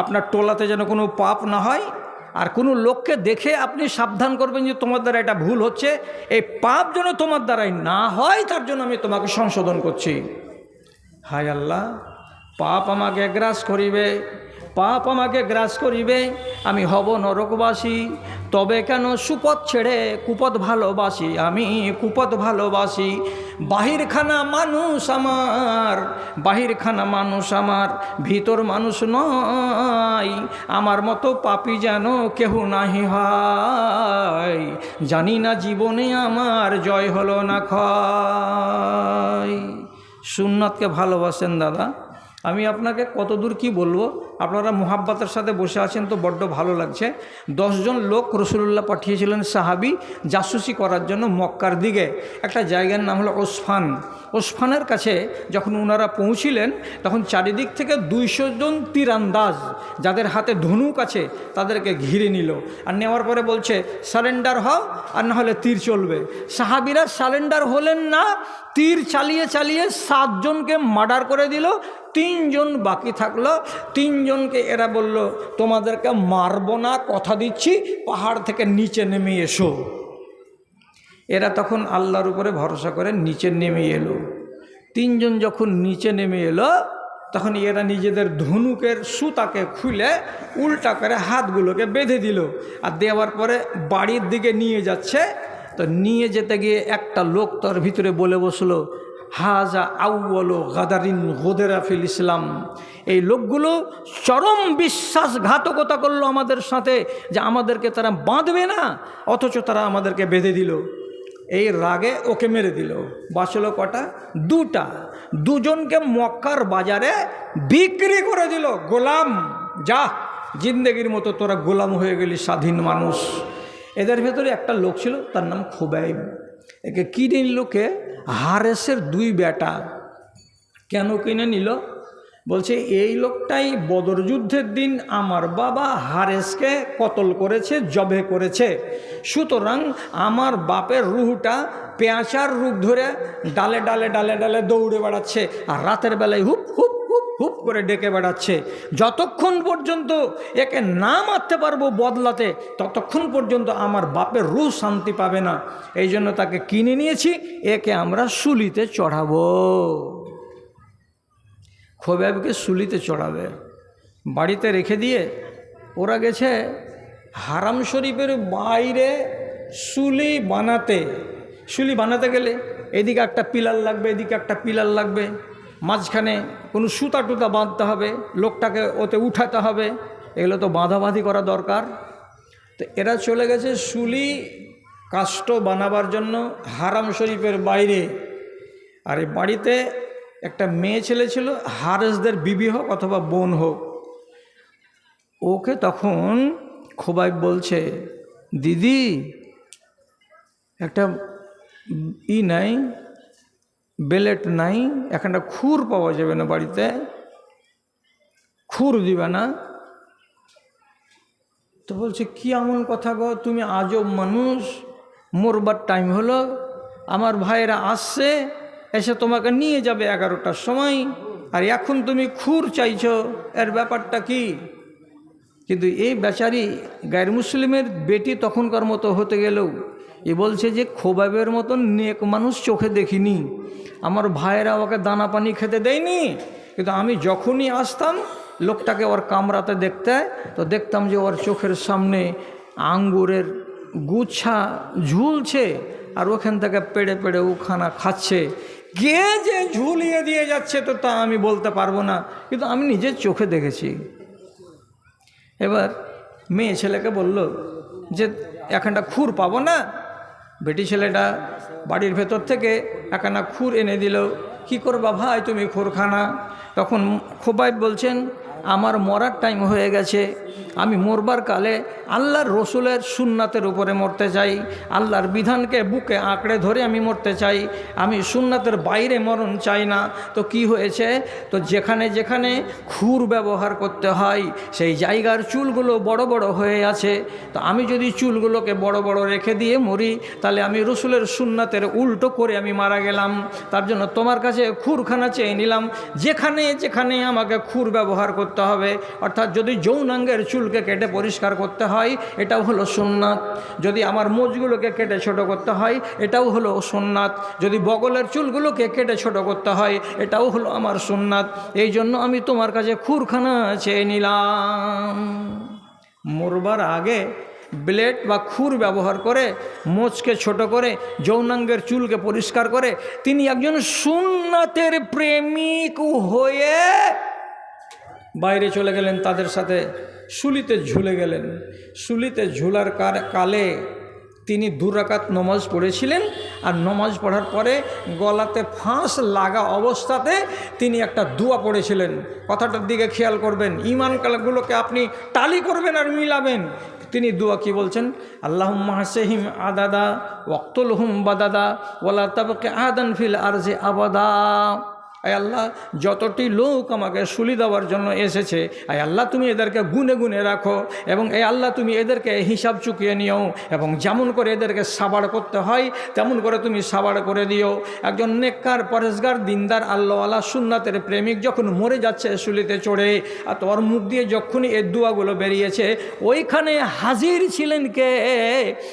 A: আপনার টোলাতে যেন কোনো পাপ না হয়, আর কোনো লোককে দেখে আপনি সাবধান করবেন যে তোমার দ্বারা এটা ভুল হচ্ছে, এই পাপ যেন তোমার দ্বারাই না হয়, তার জন্য আমি তোমাকে সংশোধন করছি। হায় আল্লাহ, পাপ আমাকে গ্রাস করিবে, পাপ আমাকে গ্রাস করিবে, আমি হব নরকবাসী। তবে কেন সুপথ ছেড়ে কুপথ ভালোবাসি, আমি কুপথ ভালোবাসি। বাহিরখানা মানুষ আমার, বাহিরখানা মানুষ আমার, ভিতর মানুষ নয়। আমার মতো পাপী যেন কেহ নাহি হয়, জানি না জীবনে আমার জয় হলো না ক্ষয়। সুন্নাতকে ভালোবাসেন দাদা? আমি আপনাকে কতদূর কি বলবো, আপনারা মুহাব্বতের সাথে বসে আছেন তো বড্ড ভালো লাগছে। 10 জন লোক রাসূলুল্লাহ পাঠিয়েছিলেন সাহাবী জাসুসি করার জন্য মক্কার দিকে। একটা জায়গার নাম হলো ওসফান। ওসফানের কাছে যখন ওনারা পৌঁছিলেন তখন চারিদিক থেকে 200 জন তীরান্দাজ যাদের হাতে ধনুক আছে তাদেরকে ঘিরে নিল। আর নেওয়ার পরে বলছে সারেন্ডার হও আর না হলে তীর চলবে। সাহাবীরা সারেন্ডার হলেন না, তীর চালিয়ে চালিয়ে 7 জনকে মার্ডার করে দিল। 3 জন বাকি থাকলো। 3 জনকে এরা বলল তোমাদেরকে মারবো না, কথা দিচ্ছি, পাহাড় থেকে নিচে নেমে এসো। এরা তখন আল্লাহর উপরে ভরসা করে নিচে নেমে এলো। 3 জন যখন নিচে নেমে এলো তখন এরা নিজেদের ধনুকের সুতাকে খুলে উল্টা করে হাতগুলোকে বেঁধে দিল। আর দেওয়ার পরে বাড়ির দিকে নিয়ে যাচ্ছে। তো নিয়ে যেতে গিয়ে একটা লোক তার ভিতরে বলে বসলো, হাজা আউয়ালু গাদারিন গোদেরা ফিল ইসলাম। এই লোকগুলো চরম বিশ্বাসঘাতকতা করলো আমাদের সাথে, যে আমাদেরকে তারা বাঁধবে না, অথচ তারা আমাদেরকে বেঁধে দিল। এই রাগে ওকে মেরে দিল। বাঁচলো কটা? 2টা। 2 জনকে মক্কার বাজারে বিক্রি করে দিল। গোলাম, যা জিন্দেগির মতো তোরা গোলাম হয়ে গেলি, স্বাধীন মানুষ। এদের ভেতরে একটা লোক ছিল, তার নাম খুবাইব। একে কিনে নিল কে? হারেসের 2 বেটা। কেন কিনে নিল? বলছে এই লোকটাই বদর যুদ্ধের দিন আমার বাবা হারেসকে কতল করেছে, জবে করেছে। সুতরাং আমার বাপের রুহটা পেঁচার রূপ ধরে ডালে ডালে ডালে ডালে দৌড়ে বেড়াচ্ছে, আর রাতের বেলায় হুপ হুপ হুপ হুপ করে ডেকে বেড়াচ্ছে। যতক্ষণ পর্যন্ত একে না মারতে পারবো বদলাতে, ততক্ষণ পর্যন্ত আমার বাপের রুহ শান্তি পাবে না। এই জন্য তাকে কিনে নিয়েছি, একে আমরা শুলিতে চড়াবো। খোবাইবকে শুলিতে চড়াবে। বাড়িতে রেখে দিয়ে ওরা গেছে হারাম শরীফের বাইরে শুলি বানাতে। শুলি বানাতে গেলে এদিকে একটা পিলার লাগবে, এদিকে একটা পিলার লাগবে, মাঝখানে কোনো সুতা টুতা বাঁধতে হবে, লোকটাকে ওতে উঠাতে হবে। এগুলো তো বাঁধাবাঁধি করা দরকার। তো এরা চলে গেছে শুলি কাষ্ঠ বানাবার জন্য হারাম শরীফের বাইরে। আর এই বাড়িতে একটা মেয়ে ছেলে ছিল, হারেসদের বিবি হোক অথবা বোন হোক। ওকে তখন খোবাইব বলছে, দিদি একটা নাই, বেলেট নাই, একটা খুর পাওয়া যাবে না বাড়িতে? খুর দিবে না? তো বলছে কি এমন কথা গো, তুমি আজব মানুষ। মরবার টাইম হলো, আমার ভাইয়েরা আসছে, এসে তোমাকে নিয়ে যাবে 11টার সময়, আর এখন তুমি খুর চাইছো, এর ব্যাপারটা কি? কিন্তু এই বেচারি গায়ের মুসলিমের বেটি তখনকার মতো হতে গেলেও এ বলছে যে খোবাইবের মতন নেক মানুষ চোখে দেখিনি। আমার ভাইয়েরা ওকে দানা পানি খেতে দেয়নি, কিন্তু আমি যখনই আসতাম লোকটাকে ওর কামরাতে দেখতে, তো দেখতাম যে ওর চোখের সামনে আঙ্গুরের গুচ্ছা ঝুলছে, আর ওখান থেকে পেড়ে পেড়ে ওখানা খাচ্ছে। কে যে ঝুলিয়ে দিয়ে যাচ্ছে তো তা আমি বলতে পারবো না, কিন্তু আমি নিজের চোখে দেখেছি। এবার মেয়ে ছেলেকে বলল যে এখানটা খুর পাবো না। বেটি ছেলেটা বাড়ির ভেতর থেকে একখানা খুর এনে দিল। কি করবা ভাই তুমি খুরখানা? তখন খোবাইব বলছেন, আমার মরার টাইম হয়ে গেছে, আমি মরবার কালে আল্লাহর রসুলের সুন্নাতের উপরে মরতে চাই, আল্লাহর বিধানকে বুকে আঁকড়ে ধরে আমি মরতে চাই, আমি সুন্নাতের বাইরে মরণ চাই না। তো কি হয়েছে, তো যেখানে যেখানে খুর ব্যবহার করতে হয় সেই জায়গার চুলগুলো বড় বড় হয়ে আছে, তো আমি যদি চুলগুলোকে বড় বড় রেখে দিয়ে মরি তাহলে আমি রসুলের সুন্নাতের উল্টো করে আমি মারা গেলাম। তার জন্য তোমার কাছে খুরখানা চেয়ে নিলাম, যেখানে যেখানে আমাকে খুর ব্যবহার করতে হবে, অর্থাৎ যদি যৌনাঙ্গের চুলকে কেটে পরিষ্কার করতে হয় এটাও হলো সুন্নাত, যদি আমার মোজগুলোকে কেটে ছোট করতে হয় এটাও হলো সুন্নাত, যদি বগলের চুলগুলোকে কেটে ছোট করতে হয় এটাও হলো আমার সুন্নাত। এই জন্য আমি তোমার কাছে খুরখানা চেয়ে নিলাম। মরবার আগে ব্লেড বা খুর ব্যবহার করে মোচকে ছোট করে যৌনাঙ্গের চুলকে পরিষ্কার করে তিনি একজন সুন্নাতের প্রেমিক হয়ে বাইরে চলে গেলেন, তাদের সাথে শুলিতে ঝুলে গেলেন। শুলিতে ঝুলার কালে তিনি 2 রাকাত নামাজ পড়েছিলেন, আর নমাজ পড়ার পরে গলাতে ফাঁস লাগা অবস্থাতে তিনি একটা দোয়া পড়েছিলেন। কথাটার দিকে খেয়াল করবেন, ঈমান কালাগুলোকে আপনি টালি করবেন আর মিলাবেন। তিনি দোয়া কি বলছেন? আল্লাহুম্মা হাসিহিম আদাদা ওয়াক্তুলহুম বাদাদা ওয়ালা তাবকি আদান ফিল আরজি আবাদা। আয় আল্লাহ, যতটি লোক আমাকে সুলি দেওয়ার জন্য এসেছে, আয় আল্লাহ তুমি এদেরকে গুনে গুনে রাখো, এবং এই আল্লাহ তুমি এদেরকে হিসাব চুকিয়ে নিও, এবং যেমন করে এদেরকে সাবাড় করতে হয় তেমন করে তুমি সাবাড় করে দিও। একজন নেককার পরেশগার দিনদার আল্লাহওয়ালা সুন্নাতের প্রেমিক যখন মরে যাচ্ছে সুলিতে চড়ে, আর তোর মুখ দিয়ে যখনই এই দোয়াগুলো বেরিয়েছে, ওইখানে হাজির ছিলেন কে?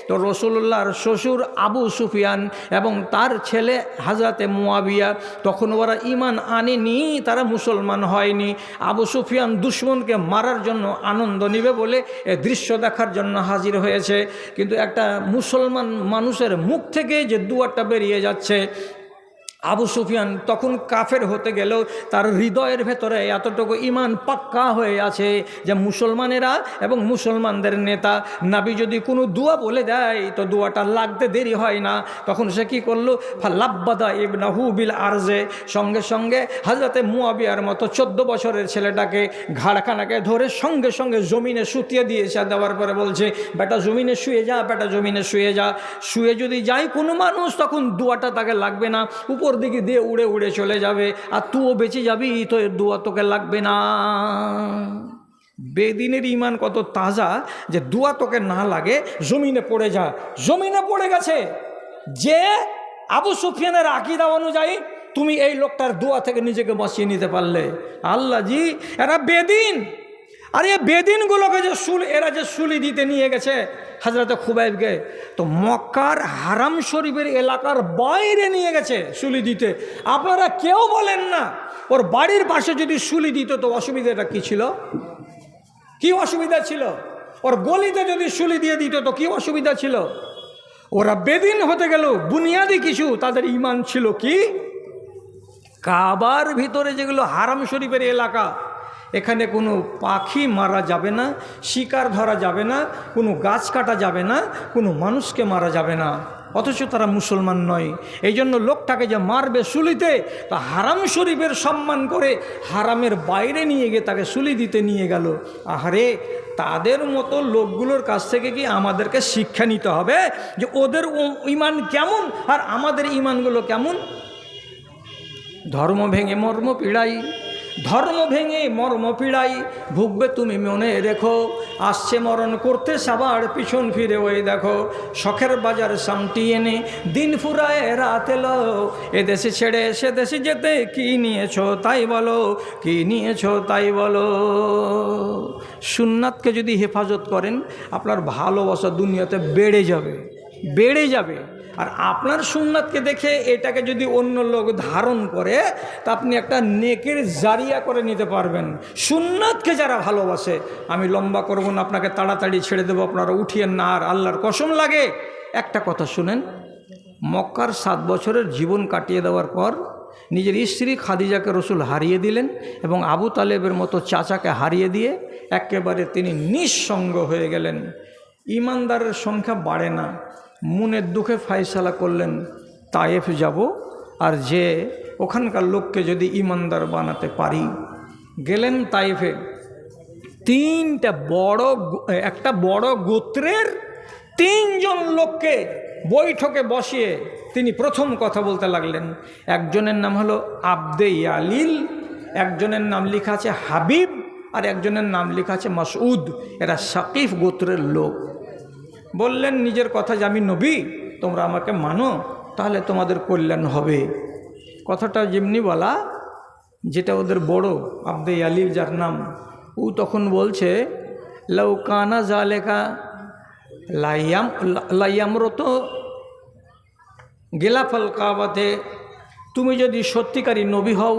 A: তো রাসূলুল্লাহর শ্বশুর আবু সুফিয়ান এবং তার ছেলে হযরতে মুয়াবিয়া। তখন ওরা ঈমান আনেনি, তারা মুসলমান হয়নি। আবু সুফিয়ান দুশমনকে মারার জন্য আনন্দ নেবে বলে এ দৃশ্য দেখার জন্য হাজির হয়েছে। কিন্তু একটা মুসলমান মানুষের মুখ থেকে যে দুয়ারটা বেরিয়ে যাচ্ছে, আবু সুফিয়ান তখন কাফের হতে গেলেও তার হৃদয়ের ভেতরে এতটুকু ঈমান পাক্কা হয়ে আছে যে মুসলমানেরা এবং মুসলমানদের নেতা নাবি যদি কোনো দোয়া বলে দেয় তো দোয়াটা লাগতে দেরি হয় না। তখন সে কী করলো? ফালাব্বাদা ইবনাহু বিল আরজে, সঙ্গে সঙ্গে হযরতে মুয়াবিয়ার মতো 14 বছরের ছেলেটাকে ঘাড়খানাকে ধরে সঙ্গে সঙ্গে জমিনে শুতিয়ে দিয়েছে। দেওয়ার পরে বলছে, বেটা জমিনে শুয়ে যা, বেটা জমিনে শুয়ে যা। শুয়ে যদি যায় কোনো মানুষ, তখন দোয়াটা তাকে লাগবে না, উপর দিকে দিয়ে উড়ে উড়ে চলে যাবে, আর তুইও বেঁচে যাবি, তো এর দোয়া তোকে লাগবে না। বেদিনের ঈমান কত তাজা যে দোয়া তোকে না লাগে, জমিনে পড়ে যা। জমিনে পড়ে গেছে। যে আবু সুফিয়ানের আকীদা অনুযায়ী তুমি এই লোকটার দোয়া থেকে নিজেকে বাঁচিয়ে নিতে পারলে, আল্লাহ জি, এরা বেদিন। আর এই বেদিনগুলোকে যে এরা যে সুলি দিতে নিয়ে গেছে হযরতে খুবাইবকে, তো মক্কার হারাম শরীফের এলাকার বাইরে নিয়ে গেছে সুলি দিতে। আপনারা কেউ বলেন না ওর বাড়ির পাশে যদি সুলি দিত তো অসুবিধাটা কী ছিল? কি অসুবিধা ছিল? ওর গলিতে যদি সুলি দিয়ে দিত তো কি অসুবিধা ছিল? ওরা বেদিন হতে গেল, বুনিয়াদি কিছু তাদের ঈমান ছিল কি? কাবার ভিতরে যেগুলো হারাম শরীফের এলাকা, এখানে কোনো পাখি মারা যাবে না, শিকার ধরা যাবে না, কোনো গাছ কাটা যাবে না, কোনো মানুষকে মারা যাবে না। অথচ তারা মুসলমান নয়। এই জন্য লোকটাকে যে মারবে সুলিতে, তা হারাম শরীফের সম্মান করে হারামের বাইরে নিয়ে গিয়ে তাকে সুলি দিতে নিয়ে গেল। আহারে, তাদের মতো লোকগুলোর কাছ থেকে কি আমাদেরকে শিক্ষা নিতে হবে যে ওদের ঈমান কেমন আর আমাদের ঈমানগুলো কেমন? ধর্ম ভেঙে মর্ম পীড়াই, ধর্ম ভেঙে মর্ম পীড়াই, ভুগবে তুমি মনে রেখো, আসছে মরণ করতে সবার পিছন ফিরে ওই দেখো, শখের বাজার সামটি এনে দিন ফুরায় রাত এলো, এদেশে ছেড়ে সে দেশে যেতে কি নিয়েছো তাই বলো, কি নিয়েছো তাই বলো। সুন্নাতকে যদি হেফাজত করেন, আপনার ভালোবাসা দুনিয়াতে বেড়ে যাবে, বেড়ে যাবে। আর আপনার সুন্নাতকে দেখে এটাকে যদি অন্য লোক ধারণ করে, তা আপনি একটা নেকের জারিয়া করে নিতে পারবেন। সুন্নাতকে যারা ভালোবাসে, আমি লম্বা করব না, আপনাকে তাড়াতাড়ি ছেড়ে দেবো, আপনারা উঠিয়েন না। আর আল্লাহর কসম লাগে, একটা কথা শুনেন, মক্কার 7 বছরের জীবন কাটিয়ে দেওয়ার পর নিজের স্ত্রী খাদিজাকে রসুল হারিয়ে দিলেন, এবং আবু তালেবের মতো চাচাকে হারিয়ে দিয়ে একেবারে তিনি নিঃসঙ্গ হয়ে গেলেন। ইমানদারের সংখ্যা বাড়ে না। মনের দুঃখে ফায়সালা করলেন তায়েফ যাব, আর যে ওখানকার লোককে যদি ইমানদার বানাতে পারি। গেলেন তায়েফে। একটা বড় গোত্রের 3 জন লোককে বৈঠকে বসিয়ে তিনি প্রথম কথা বলতে লাগলেন। একজনের নাম হলো আবদে ইয়ালিল, একজনের নাম লেখা আছে হাবিব, আর একজনের নাম লেখা আছে মাসউদ। এরা সাকিফ গোত্রের লোক। বললেন নিজের কথা যে আমি নবী, তোমরা আমাকে মানো, তাহলে তোমাদের কল্যাণ হবে। কথাটা যেমনি বলা, যেটা ওদের বড় আবদে ইয়ালিল যার নাম, ও তখন বলছে লাউকানা জালেকা লাইয়ামরত গেলাফাল কাবাতে, তুমি যদি সত্যিকারী নবী হও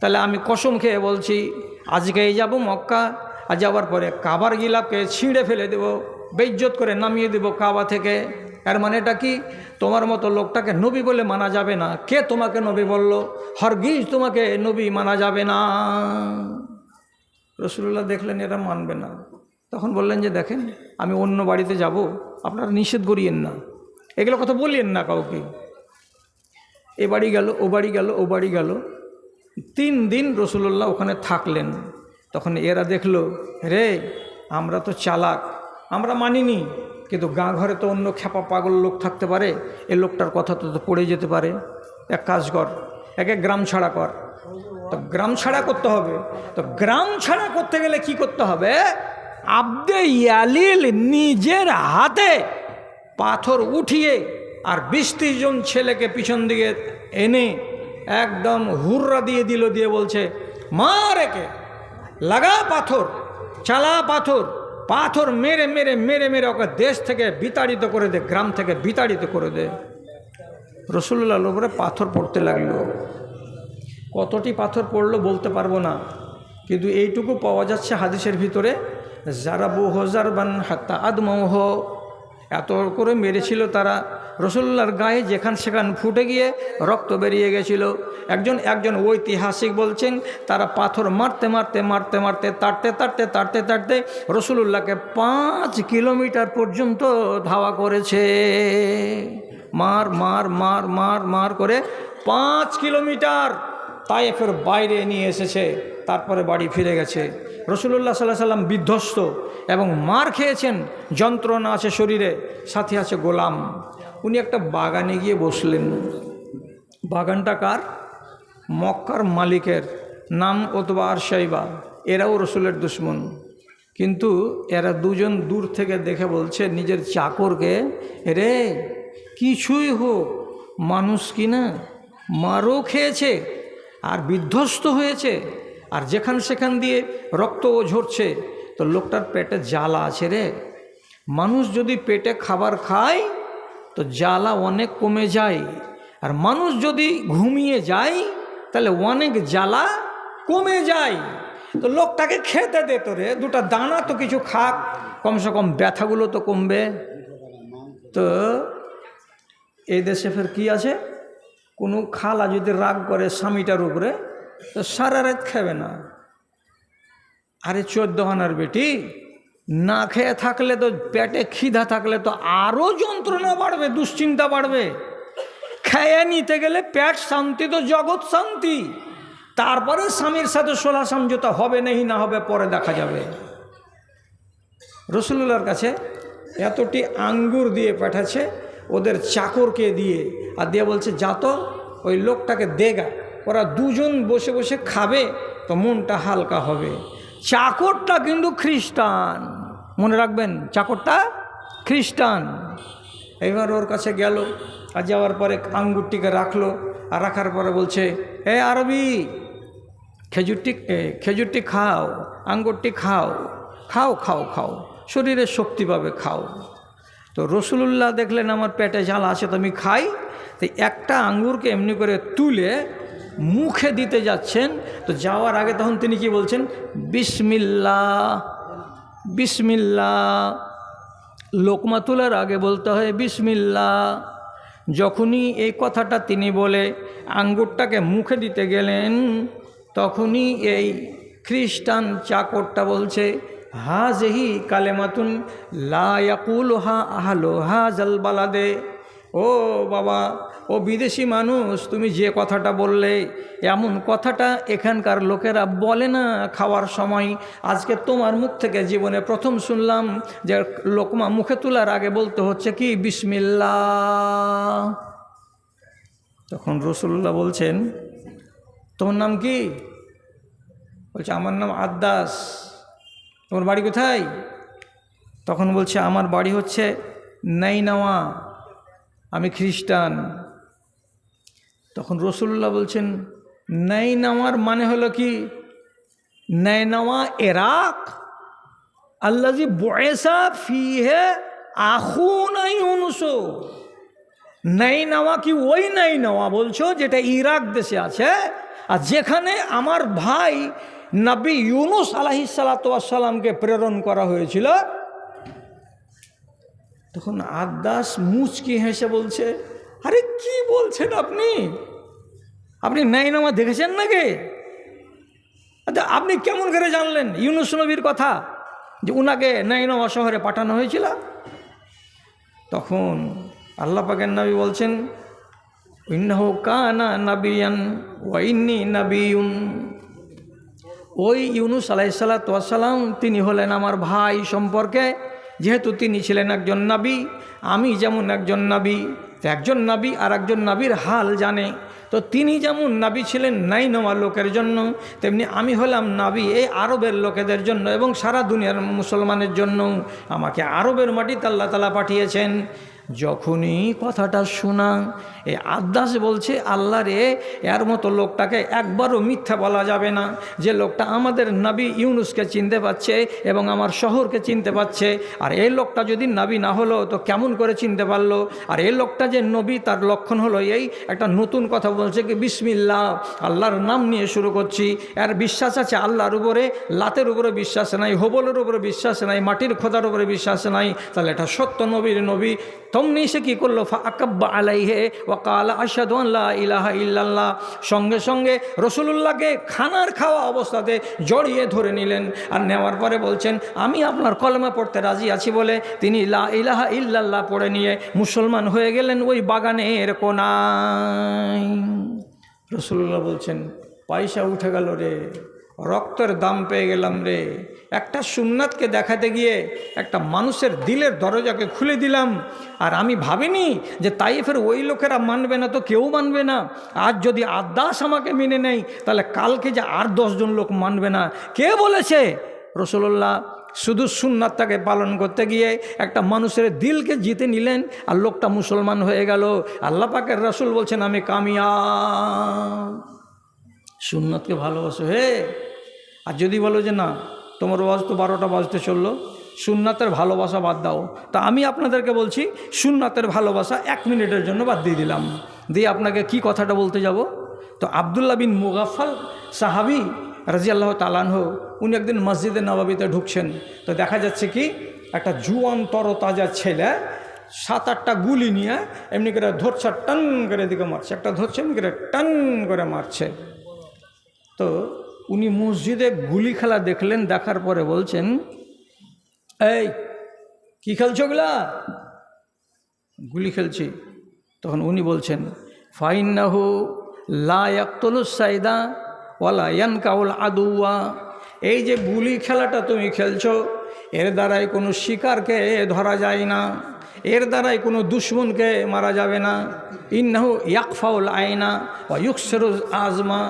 A: তাহলে আমি কসম খেয়ে বলছি আজকেই যাব মক্কা, আর যাওয়ার পরে কাবার গিলাফকে ছিঁড়ে ফেলে দেব, বেইজ্জত করে নামিয়ে দেব কাবা থেকে। এর মানেটা কি? তোমার মতো লোকটাকে নবী বলে মানা যাবে না। কে তোমাকে নবী বলল? হরগিজ তোমাকে নবী মানা যাবে না। রাসূলুল্লাহ দেখলেন এরা মানবে না, তখন বললেন যে দেখেন আমি অন্য বাড়িতে যাব, আপনারা নিষেধ করিয়েন না, এগুলো কথা বলিয়েন না কাউকে। এ বাড়ি গেল, ও বাড়ি গেল, ও বাড়ি গেল, 3 দিন রসুল্লাহ ওখানে থাকলেন। তখন এরা দেখলো, রে আমরা তো চালাক, আমরা মানিনি, কিন্তু গাঁ ঘরে তো অন্য খেপা পাগল লোক থাকতে পারে, এ লোকটার কথা তো পড়ে যেতে পারে। এক কাজ কর, একে গ্রাম ছাড়া কর। তো গ্রাম ছাড়া করতে হবে। তো গ্রাম ছাড়া করতে গেলে কি করতে হবে? আব্দে ইয়ালিল নিজের হাতে পাথর উঠিয়ে আর 20-30 জন ছেলেকে পিছন দিকে এনে একদম হুররা দিয়ে দিল, দিয়ে বলছে, মার একে, লাগা পাথর, চালা পাথর, পাথর মেরে মেরে মেরে মেরে ওকে দেশ থেকে বিতাড়িত করে দে, গ্রাম থেকে বিতাড়িত করে দে। রসুল্লাহর উপরে পাথর পড়তে লাগলো। কতটি পাথর পড়লো বলতে পারবো না, কিন্তু এইটুকু পাওয়া যাচ্ছে হাদিসের ভিতরে, জারাবু হজারবান হাত্তা আদমহ, এত করে মেরেছিল তারা, রসুল্লাহর গায়ে যেখান সেখান ফুটে গিয়ে রক্ত বেরিয়ে গেছিল। একজন ঐতিহাসিক বলছেন, তারা পাথর মারতে মারতে মারতে মারতে তাড়তে তাড়তে তাড়তে তাড়তে রসুলুল্লাহকে 5 কিলোমিটার পর্যন্ত ধাওয়া করেছে। মার মার মার মার মার করে 5 কিলোমিটার তায়েফের বাইরে নিয়ে এসেছে, তারপরে বাড়ি ফিরে গেছে। রসুল্লাহ সাল্লাল্লাহু আলাইহি সাল্লাম বিধ্বস্ত এবং মার খেয়েছেন, যন্ত্রণা আছে শরীরে, সাথে আছে গোলাম। উনি একটা বাগানে গিয়ে বসলেন। বাগানটা কার? মক্কার মালিকের, নাম ওতবা আর শাইবা। এরাও রসুলের দুশ্মন, কিন্তু এরা দুজন দূর থেকে দেখে বলছে নিজের চাকরকে, রে কিছুই হোক মানুষ কিনা, মারও খেয়েছে আর বিধ্বস্ত হয়েছে, আর যেখান সেখান দিয়ে রক্তও ঝরছে, তো লোকটার পেটে জ্বালা আছে রে। মানুষ যদি পেটে খাবার খায় তো জ্বালা অনেক কমে যায়, আর মানুষ যদি ঘুমিয়ে যায় তাহলে অনেক জ্বালা কমে যায়। তো লোকটাকে খেতে দে, তো রে 2টা দানা তো কিছু খাক, কমসে কম ব্যথাগুলো তো কমবে। তো এই দেশে ফের কি আছে, কোনো খালা যদি রাগ করে স্বামীটার উপরে তো সারা রাত খাবে না। আরে 14 আনার বেটি, না খেয়ে থাকলে তো, পেটে খিদা থাকলে তো আরও যন্ত্রণা বাড়বে, দুশ্চিন্তা বাড়বে। খেয়ে নিতে গেলে পেট শান্তি তো জগৎ শান্তি, তারপরে স্বামীর সাথে সোলা সমঝোতা হবে নেই না হবে পরে দেখা যাবে। রসুল্লাহর কাছে এতটি আঙ্গুর দিয়ে পাঠাচ্ছে ওদের চাকরকে দিয়ে, আর দিয়ে বলছে যা তো ওই লোকটাকে দেগা, ওরা 2 জন বসে বসে খাবে তো মনটা হালকা হবে। চাকরটা কিন্তু খ্রিস্টান, মনে রাখবেন, চাকরটা খ্রিস্টান। এবার ওর কাছে গেল, আর যাওয়ার পরে আঙ্গুরটিকে রাখলো, আর রাখার পরে বলছে, এ আরবি, খেজুরটি খাও, আঙ্গুরটি খাও, খাও খাও খাও, শরীরে শক্তি পাবে, খাও। তো রসুলুল্লাহ দেখলেন আমার পেটে জ্বালা আছে, তো আমি খাই। তো একটা আঙ্গুরকে এমনি করে তুলে মুখে দিতে যাচ্ছেন, তো যাওয়ার আগে তখন তিনি কি বলছেন, বিসমিল্লাহ বিসমিল্লাহ। লোকমা তোলার আগে বলতে হয় বিসমিল্লাহ। যখনই এই কথাটা তিনি বলে আঙ্গুরটাকে মুখে দিতে গেলেন, তখনই এই খ্রিস্টান চাকরটা বলছে, হাযিহি কালেমাতুন লা ইয়াকুলুহা আহলু হাযাল বালাদে। ও বাবা, ও বিদেশি মানুষ, তুমি যে কথাটা বললে এমন কথাটা এখানকার লোকেরা বলে না খাওয়ার সময়। আজকে তোমার মুখ থেকে জীবনে প্রথম শুনলাম যে লোকমা মুখে তোলার আগে বলতে হচ্ছে কি বিসমিল্লাহ। তখন রাসূলুল্লাহ বলছেন, তোমার নাম কি? বলছে আমার নাম আদ্দাস। তোমার বাড়ি কোথায়? তখন বলছে আমার বাড়ি হচ্ছে নাইনাওয়া, আমি খ্রিস্টান। তখন রাসূলুল্লাহ বলছেন, নাইনাওয়ার মানে হলো কি? নাইনাওয়া ইরাক, আল্লাযী বুইসা ফীহি আখুনা ইউনুস। নাইনাওয়া কি ওই নাইনাওয়া বলছো যেটা ইরাক দেশে আছে, আর যেখানে আমার ভাই নবী ইউনুস আলাইহিস সালাতু ওয়াস সালামকে প্রেরণ করা হয়েছিল? তখন আদ্দাস মুচকি হেসে বলছে, আরে কি বলছেন আপনি? আপনি নাইনামা দেখেছেন নাকি? আচ্ছা, আপনি কেমন করে জানলেন ইউনুস নবীর কথা যে উনাকে নাইনামা শহরে পাঠানো হয়েছিল? তখন আল্লাহ পাকের নবী বলছেন ইন্নাহু কানা নাবিয়ান ওয়া ইন্নী নাবিয়ুন। ওই ইউনুস আলাইহিস সালাতু ওয়াস সালাম তিনি হলেন আমার ভাই সম্পর্কে, যেহেতু তিনি ছিলেন একজন নবী, আমি যেমন একজন নবী, একজন নবী আর একজন নবীর হাল জানে। তো তিনি যেমন নবী ছিলেন নাইনওয়া লোকের জন্য, তেমনি আমি হলাম নবী এই আরবের লোকেদের জন্য এবং সারা দুনিয়ার মুসলমানের জন্য। আমাকে আরবের মাটিতে আল্লাহ তাআলা পাঠিয়েছেন। যখনই কথাটা শোনা এই আদ্দাস বলছে, আল্লাহ রে, এর মতো লোকটাকে একবারও মিথ্যা বলা যাবে না। যে লোকটা আমাদের নবী ইউনুসকে চিনতে পারছে এবং আমার শহরকে চিনতে পারছে, আর এই লোকটা যদি নবী না হলো তো কেমন করে চিনতে পারলো? আর এই লোকটা যে নবী তার লক্ষণ হলো এই, একটা নতুন কথা বলছে কি বিসমিল্লাহ, আল্লাহর নাম নিয়ে শুরু করছি। এর বিশ্বাস আছে আল্লাহর উপরে, লাতের উপরে বিশ্বাস নাই, হোবলের উপরে বিশ্বাস নাই, মাটির খোদার উপরে বিশ্বাস নাই। তাহলে এটা সত্য নবীর নবী। তমনি সে কী করলো? ফাআকাব্বা আলাইহি ওয়া ক্বালা আশহাদু আন লা ইলাহা ইল্লাল্লাহ। সঙ্গে সঙ্গে রাসূলুল্লাহকে খানার খাওয়া অবস্থাতে জড়িয়ে ধরে নিলেন, আর নেওয়ার পরে বলছেন আমি আপনার কলেমা পড়তে রাজি আছি বলে তিনি লা ইলাহা ইল্লাল্লাহ পড়ে নিয়ে মুসলমান হয়ে গেলেন ওই বাগানের কোনায়। রাসূলুল্লাহ বলছেন পয়সা উঠে গেল রে, রক্তের দাম পেয়ে গেলাম রে। একটা সুন্নাতকে দেখাতে গিয়ে একটা মানুষের দিলের দরজাকে খুলে দিলাম, আর আমি ভাবিনি যে তাইফের ওই লোকেরা মানবে না তো কেউ মানবে না। আজ যদি আদ্দাস আমাকে মেনে নেয় তাহলে কালকে যে আর 10 জন লোক মানবে না। কে বলেছে? রাসূলুল্লাহ শুধু সুন্নাতটাকে পালন করতে গিয়ে একটা মানুষের দিলকে জিতে নিলেন, আর লোকটা মুসলমান হয়ে গেল। আল্লাহ পাকের রাসূল বলছেন আমি কামিয়াব। সুন্নাতকে ভালোবাসো হে। আর যদি বলো যে না তোমার ওয়াজ তো 12টা বাজতে চললো, সুন্নাতের ভালোবাসা বাদ দাও, তা আমি আপনাদেরকে বলছি সুন্নাতের ভালোবাসা 1 মিনিটের জন্য বাদ দিয়ে দিলাম। দিয়ে আপনাকে কি কথাটা বলতে যাব? তো আব্দুল্লাহ বিন মুগাফফাল সাহাবী রাদিয়াল্লাহু তাআলা আনহু, উনি একদিন মসজিদে নববীতে ঢুকছেন। তো দেখা যাচ্ছে কি একটা জুয়ান তরতাজা ছেলে 7-8টা গুলি নিয়ে এমনি করে ধরছে, টান করে দিকে মারছে, একটা ধরছে এমনি করে টান করে মারছে। তো উনি মসজিদে গুলি খেলা দেখলেন, দেখার পরে বলছেন এই কি খেলছো গুলা? গুলি খেলছি। তখন উনি বলছেন ফাইন্নাহু লা ইয়াকতুলুস সাইদা ওয়ালা ইয়ানকাউল আদুয়া। এই যে গুলি খেলাটা তুমি খেলছো, এর দ্বারাই কোনো শিকারকে ধরা যায় না, এর দ্বারাই কোনো দুশ্মনকে মারা যাবে না। ইন্নাহু ইয়াকফাউল আয়না ওয়া ইউকসিরুল আজমা।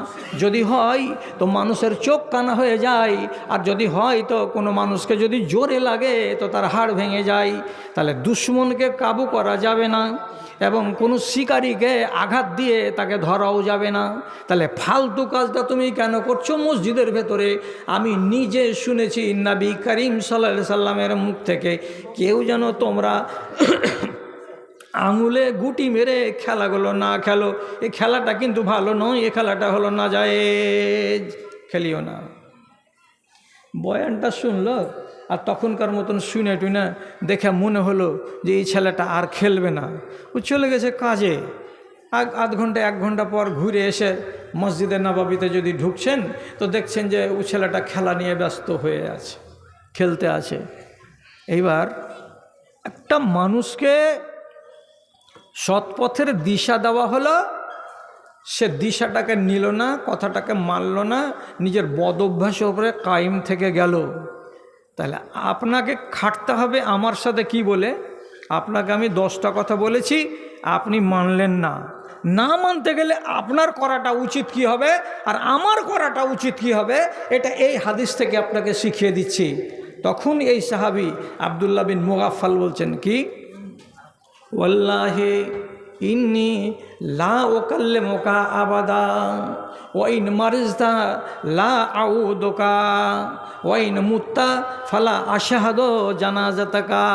A: যদি হয় তো মানুষের চোখ কানা হয়ে যায়, আর যদি হয় তো কোনো মানুষকে যদি জোরে লাগে তো তার হাড় ভেঙে যায়। তাহলে দুশ্মনকে কাবু করা যাবে না এবং কোনো শিকারীকে আঘাত দিয়ে তাকে ধরাও যাবে না। তাহলে ফালতু কাজটা তুমি কেন করছো মসজিদের ভেতরে? আমি নিজে শুনেছি নবী করিম সাল্লাল্লাহু আলাইহি সাল্লামের মুখ থেকে, কেউ যেন তোমরা আঙুলে গুটি মেরে খেলাগুলো না খেলো। এই খেলাটা কিন্তু ভালো নয়, এই খেলাটা হলো নাজায়েজ, খেলিও না। বয়ানটা শুনলো আর তখনকার মতন শুনে টুনে দেখে মনে হলো যে এই ছেলেটা আর খেলবে না, ও চলে গেছে কাজে। আধ ঘন্টা 1 ঘন্টা পর ঘুরে এসে মসজিদে নববীতে যদি ঢুকছেন তো দেখছেন যে ও ছেলেটা খেলা নিয়ে ব্যস্ত হয়ে আছে, খেলতে আছে। এইবার একটা মানুষকে সৎপথের দিশা দেওয়া হলো, সে দিশাটাকে নিল না, কথাটাকে মানল না, নিজের বদ অভ্যাসের উপরে কায়েম থেকে গেল। তাহলে আপনাকে খাটতে হবে আমার সাথে কি বলে? আপনাকে আমি 10টা কথা বলেছি, আপনি মানলেন না। না মানতে গেলে আপনার করাটা উচিত কি হবে আর আমার করাটা উচিত কি হবে, এটা এই হাদিস থেকে আপনাকে শিখিয়ে দিচ্ছি। তখন এই সাহাবী আব্দুল্লাহ বিন মুগাফফাল বলছেন কি, ওয়াল্লাহি ইন্নী লা উকাল্লিমুকা আবাদা ওয়া ইন মারিজতা লা আউদুকা ওয়া ইন মুত্তা ফালা আশহাদু জানাজাতাকা।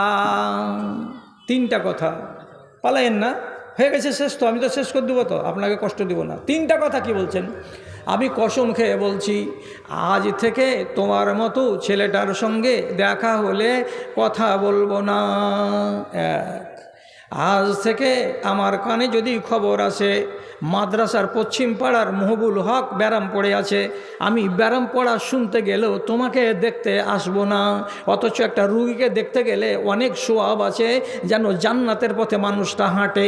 A: 3টা কথা, পালায়েন না, হয়ে গেছে শেষ তো, আমি তো শেষ করে দেবো, তো আপনাকে কষ্ট দেব না। 3টা কথা কি বলছেন? আমি কসম খেয়ে বলছি আজ থেকে তোমার মতো ছেলেটার সঙ্গে দেখা হলে কথা বলবো না। 1 আজ থেকে আমার কানে যদি খবর আসে মাদ্রাসার পশ্চিম পাড়ার মহবুল হক ব্যারাম পড়ে আছে, আমি ব্যারাম পড়া শুনতে গেলেও তোমাকে দেখতে আসবো না। অথচ একটা রুগীকে দেখতে গেলে অনেক সোয়াব আছে, যেন জান্নাতের পথে মানুষটা হাঁটে।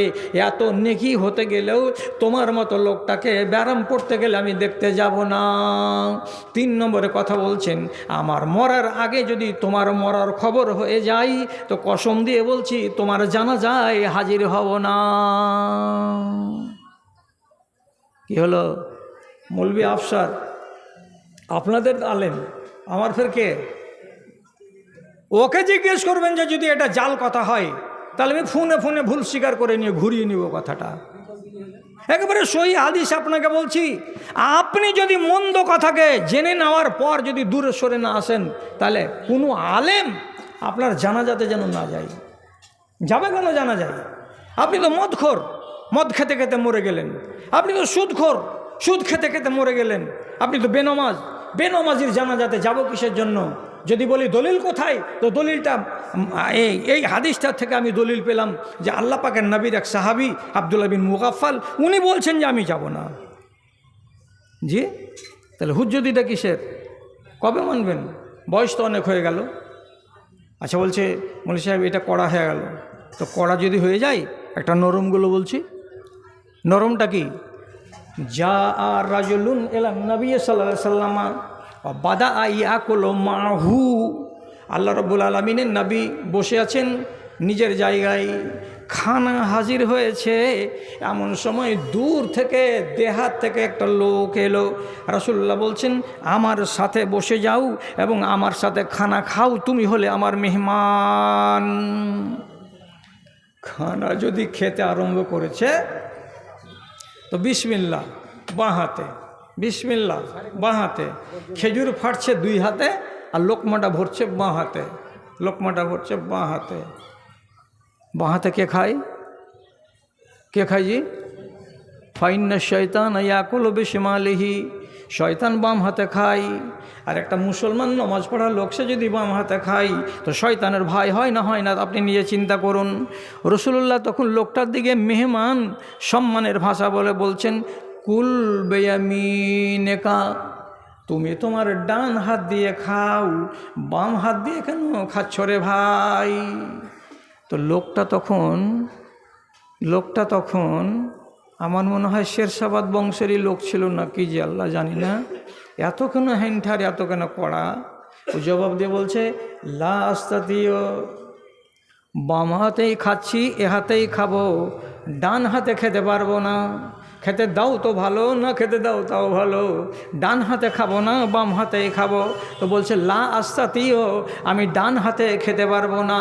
A: এত নেকি হতে গেলেও তোমার মতো লোকটাকে ব্যারাম পড়তে গেলে আমি দেখতে যাব না। 3 নম্বরে কথা বলছেন, আমার মরার আগে যদি তোমার মরার খবর হয়ে যায় তো কসম দিয়ে বলছি তোমার জানাজায় হাজির হব না। কি হলো? মৌলভী আফসার আপনাদের আলেম, আমার ফের কে? ওকে জিজ্ঞেস করবেন যে যদি এটা জাল কথা হয় তাহলে আমি ফোনে ফোনে ভুল স্বীকার করে নিয়ে ঘুরিয়ে নিব কথাটা। একেবারে সহি হাদিস আপনাকে বলছি। আপনি যদি মন্দ কথাকে জেনে নেওয়ার পর যদি দূরে সরে না আসেন তাহলে কোনো আলেম আপনার জানাজাতে যেন না যায়। যাবে কেন জানা যায়? আপনি তো মদখোর, মদ খেতে খেতে মরে গেলেন। আপনি তো সুদখোর, সুদ খেতে খেতে মরে গেলেন। আপনি তো বেনমাজ, বেনমাজির জানাজাতে যাব কিসের জন্য? যদি বলি দলিল কোথায়, তো দলিলটা এই হাদিসটার থেকে আমি দলিল পেলাম যে আল্লাহ পাকের নবীর এক সাহাবী আব্দুল্লাহ বিন মুগাফফাল, উনি বলছেন যে আমি যাব না। জি, তাহলে হুজ্জতিটা কিসের? কবে মানবেন? বয়স তো অনেক হয়ে গেল। আচ্ছা, বলছে মৌলভী সাহেব এটা কড়া হয়ে গেল। তো কড়া যদি হয়ে যায়, একটা নরমগুলো বলছি। নরমটা কি? যা আর রাজুলুন এলাম নবী সাল্লাল্লাহু আলাইহি ওয়াসাল্লাম বাদা ইয়াকুলু মাহু। আল্লাহ রাব্বুল আলামিনের নবী বসে আছেন নিজের জায়গায়, খানা হাজির হয়েছে। এমন সময় দূর থেকে দেহাত থেকে একটা লোক এলো। রাসূলুল্লাহ বলছেন আমার সাথে বসে যাও এবং আমার সাথে খানা খাও, তুমি হলে আমার মেহমান। খানা যদি খেতে আরম্ভ করেছে তো বিসমিল্লাহ বাঁ হাতে, বিসমিল্লাহ বাঁ হাতে, খেজুর ফাটছে 2 হাতে আর লোকমাটা ভরছে বাঁ হাতে, লোকমাটা ভরছে বাঁ হাতে। বাঁ হাতে কে খায়? কে খায় জি? ফাইন্না শয়তান ইয়াকুলু বিশিমালিহি। শয়তান বাম হাতে খায়। আর একটা মুসলমান নামাজ পড়া লোক সে যদি বাম হাতে খায় তো শয়তানের ভয় হয় না? হয় না? আপনি নিজে চিন্তা করুন। রাসূলুল্লাহ তখন লোকটার দিকে মেহমান সম্মানের ভাষা বলে বলছেন কুল বিয়ামিনিকা, তুমি তোমার ডান হাত দিয়ে খাও, বাম হাত দিয়ে কেন খাচ্ছ রে ভাই? তো লোকটা তখন আমার মনে হয় শেরশাবাদ বংশেরই লোক ছিল না কি, যে আল্লাহ জানি না, এত কেন হ্যাংঠার, এত কেন কড়া। ও জবাব দিয়ে বলছে লা আস্তাতিও, বাম হাতেই খাচ্ছি, এ হাতেই খাবো, ডান হাতে খেতে পারবো না। খেতে দাও তো ভালো, না খেতে দাও তাও ভালো, ডান হাতে খাবো না, বাম হাতেই খাবো। তো বলছে লা আস্তাতিও, আমি ডান হাতে খেতে পারবো না।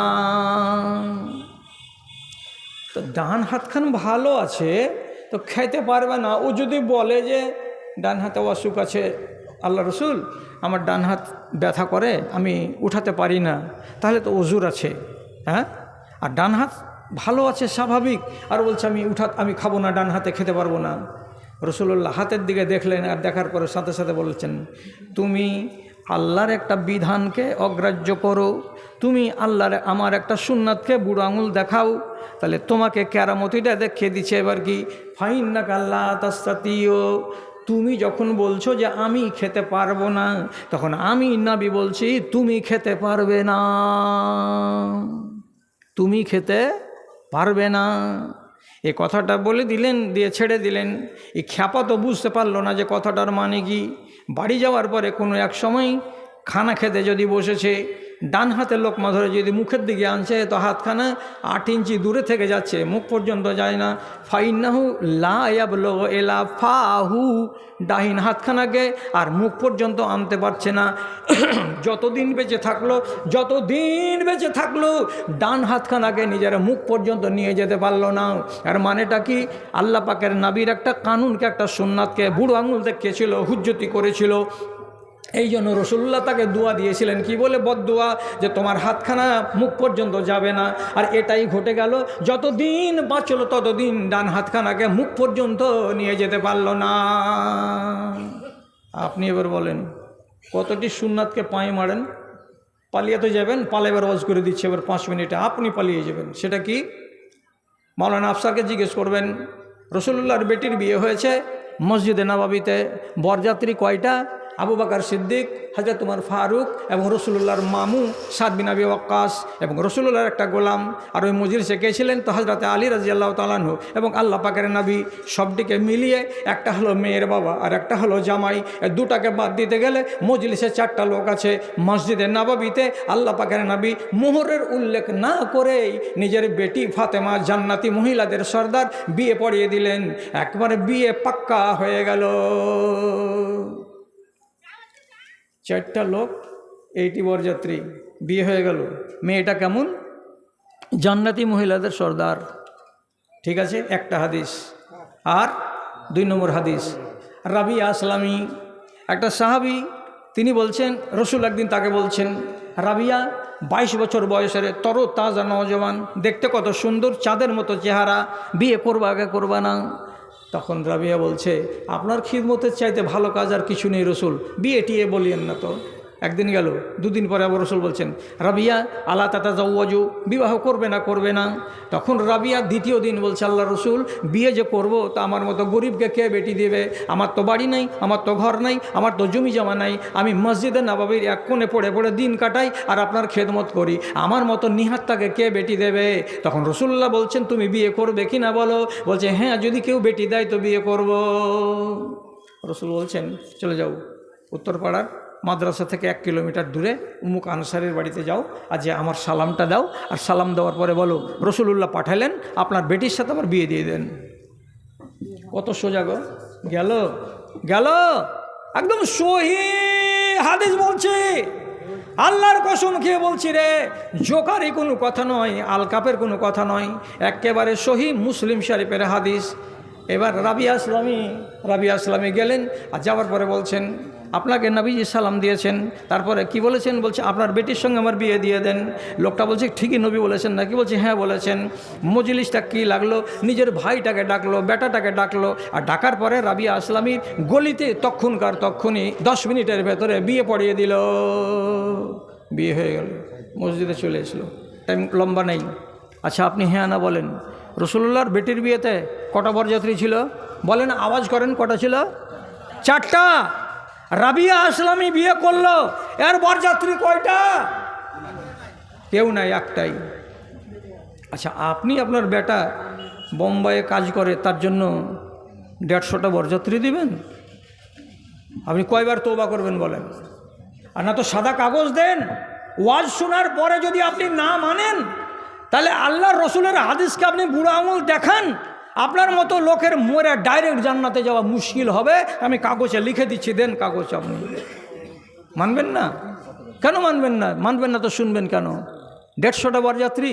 A: তো ডান হাতখান ভালো আছে তো খেতে পারবে না। ও যদি বলে যে ডান হাতে অসুখ আছে, আল্লাহ রসুল আমার ডান হাত ব্যথা করে, আমি উঠাতে পারি না, তাহলে তো ওজুর আছে। হ্যাঁ, আর ডান হাত ভালো আছে স্বাভাবিক, আর বলছে আমি খাবো না, ডান হাতে খেতে পারবো না। রাসূলুল্লাহ হাতের দিকে দেখলেন, আর দেখার পরে সাথে সাথে বলেছেন তুমি আল্লাহর একটা বিধানকে অগ্রাহ্য করো, তুমি আল্লাহর আমার একটা সুন্নাতকে বুড়ো আঙুল দেখাও, তাহলে তোমাকে কেরামতিটা দেখিয়ে দিচ্ছে। এবার কি ফাইন্নাকা লা তাস্তাতিউ, তুমি যখন বলছো যে আমি খেতে পারবো না, তখন আমি নবী বলছি তুমি খেতে পারবে না, তুমি খেতে পারবে না। এই কথাটা বলে দিলেন, দিয়ে ছেড়ে দিলেন। এই খ্যাপা তো বুঝতে পারলো না যে কথাটার মানে কি। বাড়ি যাওয়ার পরে কোনো এক সময় খানা খেতে যদি বসেছে, ডান হাতের লোকমা ধরে যদি মুখের দিকে আনছে তো হাতখানা 8 ইঞ্চি দূরে থেকে যাচ্ছে, মুখ পর্যন্ত যায় না। ফাইন্নাহু লা ইয়াবলুগু ইলা ফাহু, ডাহিন হাতখানাকে আর মুখ পর্যন্ত আনতে পারছে না। যতদিন বেঁচে থাকলো ডান হাতখানাকে নিজের মুখ পর্যন্ত নিয়ে যেতে পারলো না। আর মানেটা কি? আল্লাহ পাকের নবীর একটা কানুনকে, একটা সুন্নাতকে বুড়ো আঙুল দেখিয়েছিল, হুজ্জতি করেছিল। এই জন্য রাসূলুল্লাহ তাকে দোয়া দিয়েছিলেন, কি বলে? বদদোয়া, যে তোমার হাতখানা মুখ পর্যন্ত যাবে না। আর এটাই ঘটে গেল, যতদিন বাঁচলো ততদিন ডান হাতখানাকে মুখ পর্যন্ত নিয়ে যেতে পারলো না। আপনি এবার বলেন কতটি সুন্নাতকে পায়ে মারেন? পালিয়ে তো যাবেন, পালাইবার ওয়াজ করে দিচ্ছে এবার 5 মিনিটে আপনি পালিয়ে যাবেন। সেটা কি? মাওলানা আফসারকে জিজ্ঞেস করবেন, রসুলুল্লাহর বেটির বিয়ে হয়েছে মসজিদে নববীতে, বরযাত্রী কয়টা? আবু বকর সিদ্দিক, হযরত উমর ফারুক এবং রসুলুল্লাহর মামু সাদ বিন আবি ওয়াক্কাস এবং রসুলুল্লাহর একটা গোলাম। আর ওই মজলিসে কে ছিলেন? তো হযরত আলী রাদিয়াল্লাহু তাআলা আনহু এবং আল্লাহ পাকের নবী। সবটিকে মিলিয়ে একটা হলো মেয়ের বাবা আর একটা হলো জামাই। দুটাকে বাদ দিতে গেলে মজলিসে 4টা লোক আছে। মসজিদে নববীতে আল্লাহ পাকের নবী মোহরের উল্লেখ না করেই নিজের বেটি ফাতেমা জান্নাতি মহিলাদের সর্দার বিয়ে পড়িয়ে দিলেন। একবারে বিয়ে পাক্কা হয়ে গেল। 4টা লোক, 80 বরযাত্রী, বিয়ে হয়ে গেল। মেয়েটা কেমন? জান্নাতি মহিলাদের সর্দার। ঠিক আছে, একটা হাদিস। আর 2 নম্বর হাদিস, রাবিয়া আসলামী একটা সাহাবী, তিনি বলছেন রসুল একদিন তাকে বলছেন, রাবিয়া 22 বছর বয়সের তরো তাজা নওজওয়ান, দেখতে কত সুন্দর, চাঁদের মতো চেহারা, বিয়ে করবা আগে করবা না? তখন রাবিয়া বলছে, আপনার খিদমতের চাইতে ভালো কাজ আর কিছু নেই রসুল, বিয়ে টিয়ে বলিয়েন না তো। একদিন গেল, 2 দিন পরে আবার রসুল বলছেন, রাবিয়া আলা তাতাজাওয়াজু, বিবাহ করবে না করবে না? তখন রাবিয়া 2য় দিন বলছে, আল্লাহ রসুল, বিয়ে যে করব তা আমার মতো গরিবকে কে বেটি দেবে? আমার তো বাড়ি নাই, আমার তো ঘর নাই, আমার তো জমি জমা নাই, আমি মসজিদে নববীর এক কোণে পড়ে পড়ে দিন কাটাই আর আপনার খেদমত করি, আমার মতো নিহাত্তাকে কে বেটি দেবে? তখন রসুল্লাহ বলছেন, তুমি বিয়ে করবে কি না বলো? বলছে, হ্যাঁ, যদি কেউ বেটি দেয় তো বিয়ে করব। রসুল বলছেন, চলে যাও উত্তরপাড়ার মাদ্রাসা থেকে 1 কিলোমিটার দূরে উমুক আনসারের বাড়িতে যাও, আর যে আমার সালামটা দাও, আর সালাম দেওয়ার পরে বলো রসুলুল্লাহ পাঠালেন, আপনার বেটির সাথে আমার বিয়ে দিয়ে দেন। কত সোজা গো! গেল গেল, একদম সহি হাদিস বলছি, আল্লাহর কসম খেয়ে বলছি রে, জোকারি কোনো কথা নয়, আলকাপের কোনো কথা নয়, একেবারে সহি মুসলিম শরীফের হাদিস। এবার রাবিয়া আসলামী গেলেন, আর যাওয়ার পরে বলছেন, আপনাকে নবীজি সালাম দিয়েছেন, তারপরে কি বলেছেন? বলছে, আপনার বেটির সঙ্গে আমার বিয়ে দিয়ে দেন। লোকটা বলছে, ঠিকই নবী বলেছেন নাকি? বলছে, হ্যাঁ বলেছেন। মজলিসটা কি লাগলো, নিজের ভাইটাকে ডাকলো, বেটাটাকে ডাকলো, আর ডাকার পরে রাবিয়া আসলামীর গলিতে তক্ষুনি 10 মিনিটের ভেতরে বিয়ে পড়িয়ে দিল। বিয়ে হয়ে গেল, মসজিদে চলে এসলো, টাইম লম্বা নেই। আচ্ছা, আপনি হ্যাঁ না বলেন, রসুলুল্লাহর বেটির বিয়েতে কটা বরযাত্রী ছিল? বলেন, আওয়াজ করেন, কটা ছিল? 4টা। রাবিয়া আসলামী বিয়ে করলো, এর বরযাত্রী কয়টা? কেউ নাই, একটাই। আচ্ছা, আপনি আপনার বেটা বোম্বাইয়ে কাজ করে, তার জন্য 150টা বরযাত্রী দিবেন? আপনি কয়বার তওবা করবেন বলেন? আর না তো সাদা কাগজ দেন। ওয়াজ শোনার পরে যদি আপনি না মানেন, তাহলে আল্লাহর রসুলের হাদিসকে আপনি বুড়ো আঙুল দেখান, আপনার মতো লোকের মরে ডাইরেক্ট জান্নাতে যাওয়া মুশকিল হবে। আমি কাগজে লিখে দিচ্ছি, দেন কাগজ। আপনি মানবেন না? কেন মানবেন না? মানবেন না তো শুনবেন কেন? 150টা বরযাত্রী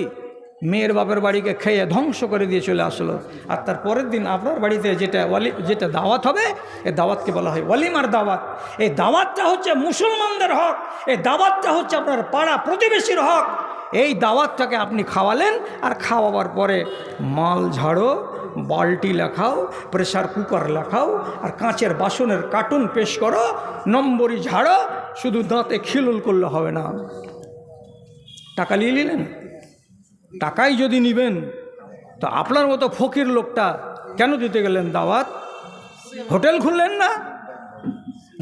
A: মেয়ের বাপের বাড়িকে খেয়ে ধ্বংস করে দিয়ে চলে আসলো, আর তার পরের দিন আপনার বাড়িতে যেটা দাওয়াত হবে, এই দাওয়াতকে বলা হয় ওয়ালিমার দাওয়াত। এই দাওয়াতটা হচ্ছে মুসলমানদের হক, এই দাওয়াতটা হচ্ছে আপনার পাড়া প্রতিবেশীর হক। এই দাওয়াতটাকে আপনি খাওয়ালেন, আর খাওয়াবার পরে মাল ঝাড়ো, বালতি লেখাও, প্রেসার কুকার লেখাও, আর কাঁচের বাসনের কার্টুন পেশ করো, নম্বরই ঝাড়ো, শুধু দাঁতে খিলুল করলে হবে না। টাকা নিয়ে নিলেন, টাকাই যদি নিবেন তো আপনার মতো ফকির লোকটা কেন দিতে গেলেন দাওয়াত? হোটেল খুললেন না?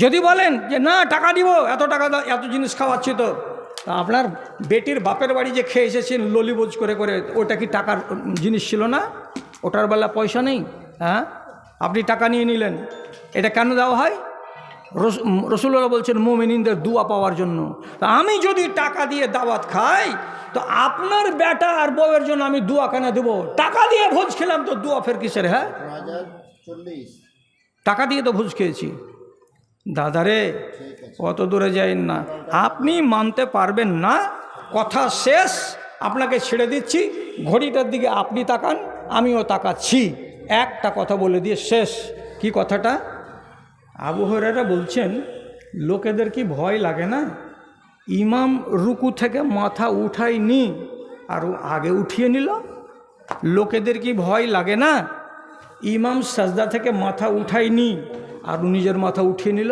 A: যদি বলেন যে না টাকা দিব, এত টাকা দাও, এত জিনিস খাওয়াচ্ছি, তো আপনার বেটির বাপের বাড়ি যে খেয়ে এসেছেন ললিবোজ করে করে, ওটা কি টাকার জিনিস ছিল না? ওটার বেলা পয়সা নেই? হ্যাঁ, আপনি টাকা নিয়ে নিলেন, এটা কেন দেওয়া হয়? রসুল্লাহ বলছেন মুমিনদের দুয়া পাওয়ার জন্য। তা আমি যদি টাকা দিয়ে দাওয়াত খাই, তো আপনার বেটা আর বউয়ের জন্য আমি দুয়া কেন দেবো? টাকা দিয়ে ভোজ খেলাম, তো দুয়া ফের কিসের? হ্যাঁ, টাকা দিয়ে তো ভোজ খেয়েছি। দাদারে, অত দূরে যাইন না, আপনি মানতে পারবেন না, কথা শেষ। আপনাকে ছেড়ে দিচ্ছি, ঘড়িটার দিকে আপনি তাকান, আমিও তাকাচ্ছি। একটা কথা বলে দিয়ে শেষ। কি কথাটা? আবু হুরায়রা বলছেন, লোকেদের কি ভয় লাগে না? ইমাম রুকু থেকে মাথা উঠায়নি আর আগে উঠিয়ে নিল। লোকেদের কি ভয় লাগে না? ইমাম সাজদা থেকে মাথা উঠায়নি আর নিজের মাথা উঠিয়ে নিল।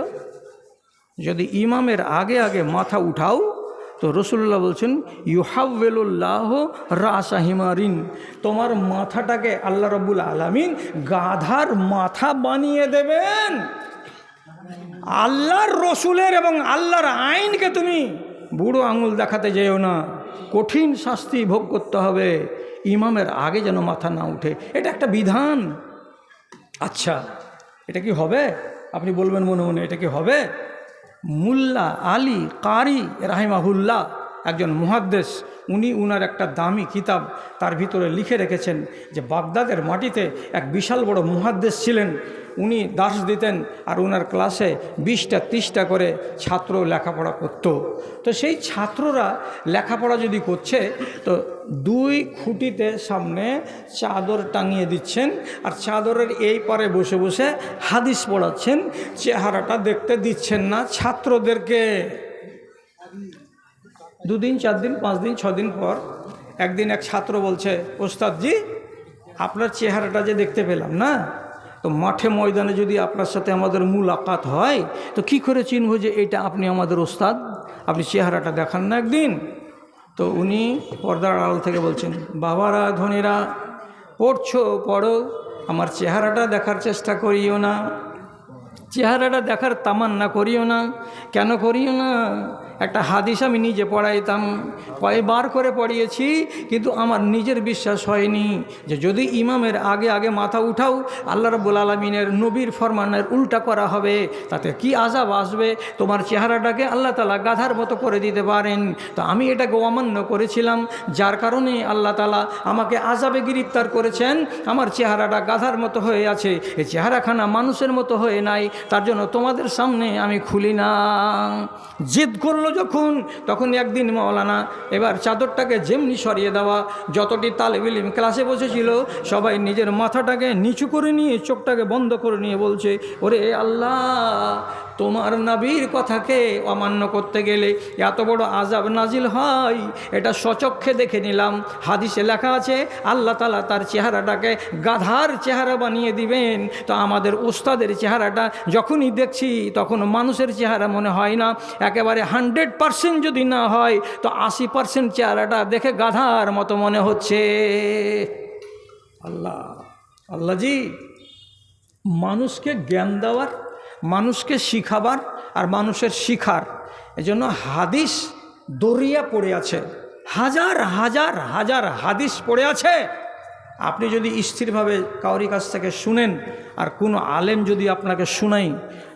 A: যদি ইমামের আগে আগে মাথা উঠাও, তো রসুল্লাহ বলছেন ইউহাউল্লাহ রাসাহিমারিন, তোমার মাথাটাকে আল্লাহ রাব্বুল আলামিন গাধার মাথা বানিয়ে দেবেন। আল্লাহর রসুলের এবং আল্লাহর আইনকে তুমি বুড়ো আঙুল দেখাতে যেও না, কঠিন শাস্তি ভোগ করতে হবে, ইমামের আগে যেন মাথা না উঠে। এটা একটা বিধান। আচ্ছা, এটা কি হবে? আপনি বলবেন মনে মনে, এটা কি হবে? মুল্লা আলী কারি রাহিমাহুল্লাহ একজন মুহাদ্দিস, উনি উনার একটা দামি কিতাব তার ভিতরে লিখে রেখেছেন যে বাগদাদের মাটিতে এক বিশাল বড় মুহাদ্দিস ছিলেন। উনি দার্স দিতেন আর উনার ক্লাসে 20টা 30টা করে ছাত্র লেখাপড়া করত। তো সেই ছাত্ররা লেখাপড়া যদি করছে তো 2 খুঁটিতে সামনে চাদর টাঙিয়ে দিচ্ছেন আর চাদরের এই পারে বসে বসে হাদিস পড়াচ্ছেন, চেহারাটা দেখতে দিচ্ছেন না ছাত্রদেরকে। 2 দিন 4 দিন 5 দিন 6 দিন পর একদিন এক ছাত্র বলছে, ওস্তাদজি আপনার চেহারাটা যে দেখতে পেলাম না, তো মাঠে ময়দানে যদি আপনার সাথে আমাদের মুলাকাত হয় তো কি করে চিনব যে এটা আপনি আমাদের ওস্তাদ? আপনি চেহারাটা দেখান না একদিন। তো উনি পর্দার আড়াল থেকে বলছেন, বাবারা ধনীরা, পড়ছো পড়ো, আমার চেহারাটা দেখার চেষ্টা করিও না, চেহারাটা দেখার তামান্না করিও না। কেন করিও না? একটা হাদিস আমি নিজে পড়াইতাম, কয়েকবার করে পড়িয়েছি, কিন্তু আমার নিজের বিশ্বাস হয়নি যে যদি ইমামের আগে আগে মাথা উঠাও আল্লাহ রাব্বুল আলামিনের নবীর ফরমানের উল্টা করা হবে, তাতে কি আযাব আসবে। তোমার চেহারাটাকে আল্লাহ তাআলা গাধার মতো করে দিতে পারেন। তো আমি এটাকে অমান্য করেছিলাম, যার কারণে আল্লাহ তাআলা আমাকে আযাবে গ্রেফতার করেছেন। আমার চেহারাটা গাধার মতো হয়ে আছে, এই চেহারাখানা মানুষের মতো হয়ে নাই, তার জন্য তোমাদের সামনে আমি খুলি না। জিদ করলো যখন, তখন একদিন মাওলানা এবার চাদরটাকে যেমনি সরিয়ে দেওয়া, যতটি তালেবে ইলম ক্লাসে বসেছিল সবাই নিজের মাথাটাকে নিচু করে নিয়ে চোখটাকে বন্ধ করে নিয়ে বলছে, ওরে আল্লাহ, তোমার নবীর কথাকে অমান্য করতে গেলে এত বড় আযাব নাজিল হয়, এটা স্বচক্ষে দেখে নিলাম। হাদিসে লেখা আছে আল্লাহ তাআলা তার চেহারাটাকে গাধার চেহারা বানিয়ে দিবেন। তো আমাদের উস্তাদের চেহারাটা যখনই দেখছি তখন মানুষের চেহারা মনে হয় না, একেবারে 100% যদি না হয় তো 80% চেহারাটা দেখে গাধার মতো মনে হচ্ছে। আল্লাহ আল্লাহজি, মানুষকে জ্ঞান দেওয়ার, মানুষকে শিখাবার আর মানুষের শিখার, এজন্য হাদিস দরিয়া পড়ে আছে, হাজার হাজার হাজার হাদিস পড়ে আছে। আপনি যদি স্থিরভাবে কাউরি কাছ থেকে শুনেন আর কোনো আলেম যদি আপনাকে শুনাই,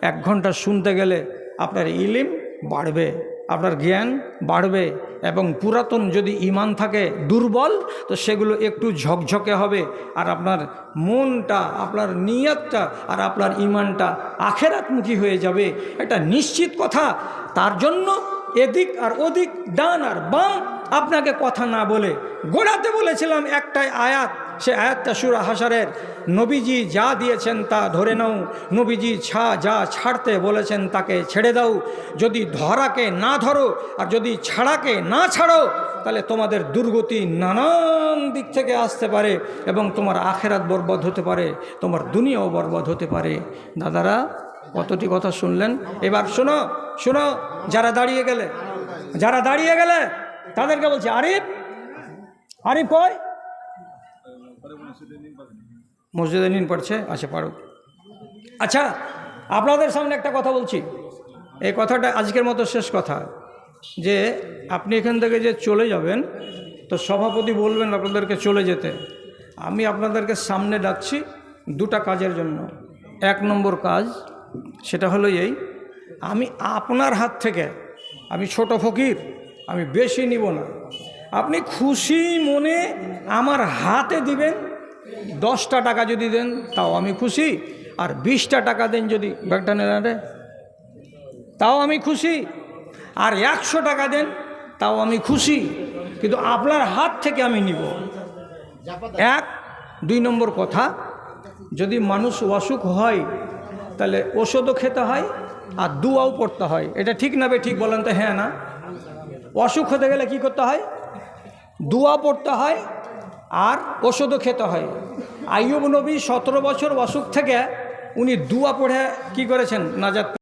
A: 1 ঘন্টা শুনতে গেলে আপনার ইলম বাড়বে, আপনার জ্ঞান বাড়বে, এবং পুরাতন যদি ঈমান থাকে দুর্বল তো সেগুলো একটু ঝকঝকে হবে, আর আপনার মনটা, আপনার নিয়তটা আর আপনার ঈমানটা আখেরাতমুখী হয়ে যাবে। এটা নিশ্চিত কথা। তার জন্য এদিক আর ওদিক, ডান আর বাম আপনাকে কথা না বলে গোড়াতে বলেছিলাম একটাই আয়াত, সে আয়াতটা সূরা হাশরের, নবীজি যা দিয়েছেন তা ধরে নাও, নবীজি যা ছাড়তে বলেছেন তাকে ছেড়ে দাও। যদি ধরাকে না ধরো আর যদি ছাড়াকে না ছাড়ো তাহলে তোমাদের দুর্গতি নানান দিক থেকে আসতে পারে এবং তোমার আখেরাত বরবাদ হতে পারে, তোমার দুনিয়াও বরবাদ হতে পারে। দাদারা, কতটি কথা শুনলেন? এবার শোনো শোনো, যারা দাঁড়িয়ে গেলে তাদেরকে বলছে, আরিফ কই? মসজিদে নিন পড়ছে, আচ্ছা পারো। আচ্ছা, আপনাদের সামনে একটা কথা বলছি, এই কথাটা আজকের মতো শেষ কথা, যে আপনি এখান থেকে যে চলে যাবেন তো সভাপতি বলবেন আপনাদেরকে চলে যেতে। আমি আপনাদেরকে সামনে ডাকছি 2টা কাজের জন্য। 1 নম্বর কাজ সেটা হলো এই, আমি আপনার হাত থেকে, আমি ছোট ফকির, আমি বেশি নিব না, আপনি খুশি মনে আমার হাতে দিবেন। 10টা টাকা যদি দেন তাও আমি খুশি, আর 20টা টাকা দেন যদি, ব্যাগটা নেন রে, তাও আমি খুশি, আর 100 টাকা দেন তাও আমি খুশি, কিন্তু আপনার হাত থেকে আমি নিব। 2 নম্বর কথা, যদি মানুষ অসুখ হয় তাহলে ওষুধও খেতে হয় আর দুয়াও পড়তে হয়। এটা ঠিক না বে ঠিক বলেন তো? হ্যাঁ না? অসুখ হতে গেলে কি করতে হয়? দুয়া পড়তে হয় আর ওষুধও খেতে হয়। আইয়ুব নবী 17 বছর অসুখ থেকে উনি দুয়া পড়ে কি করেছেন? নাজাত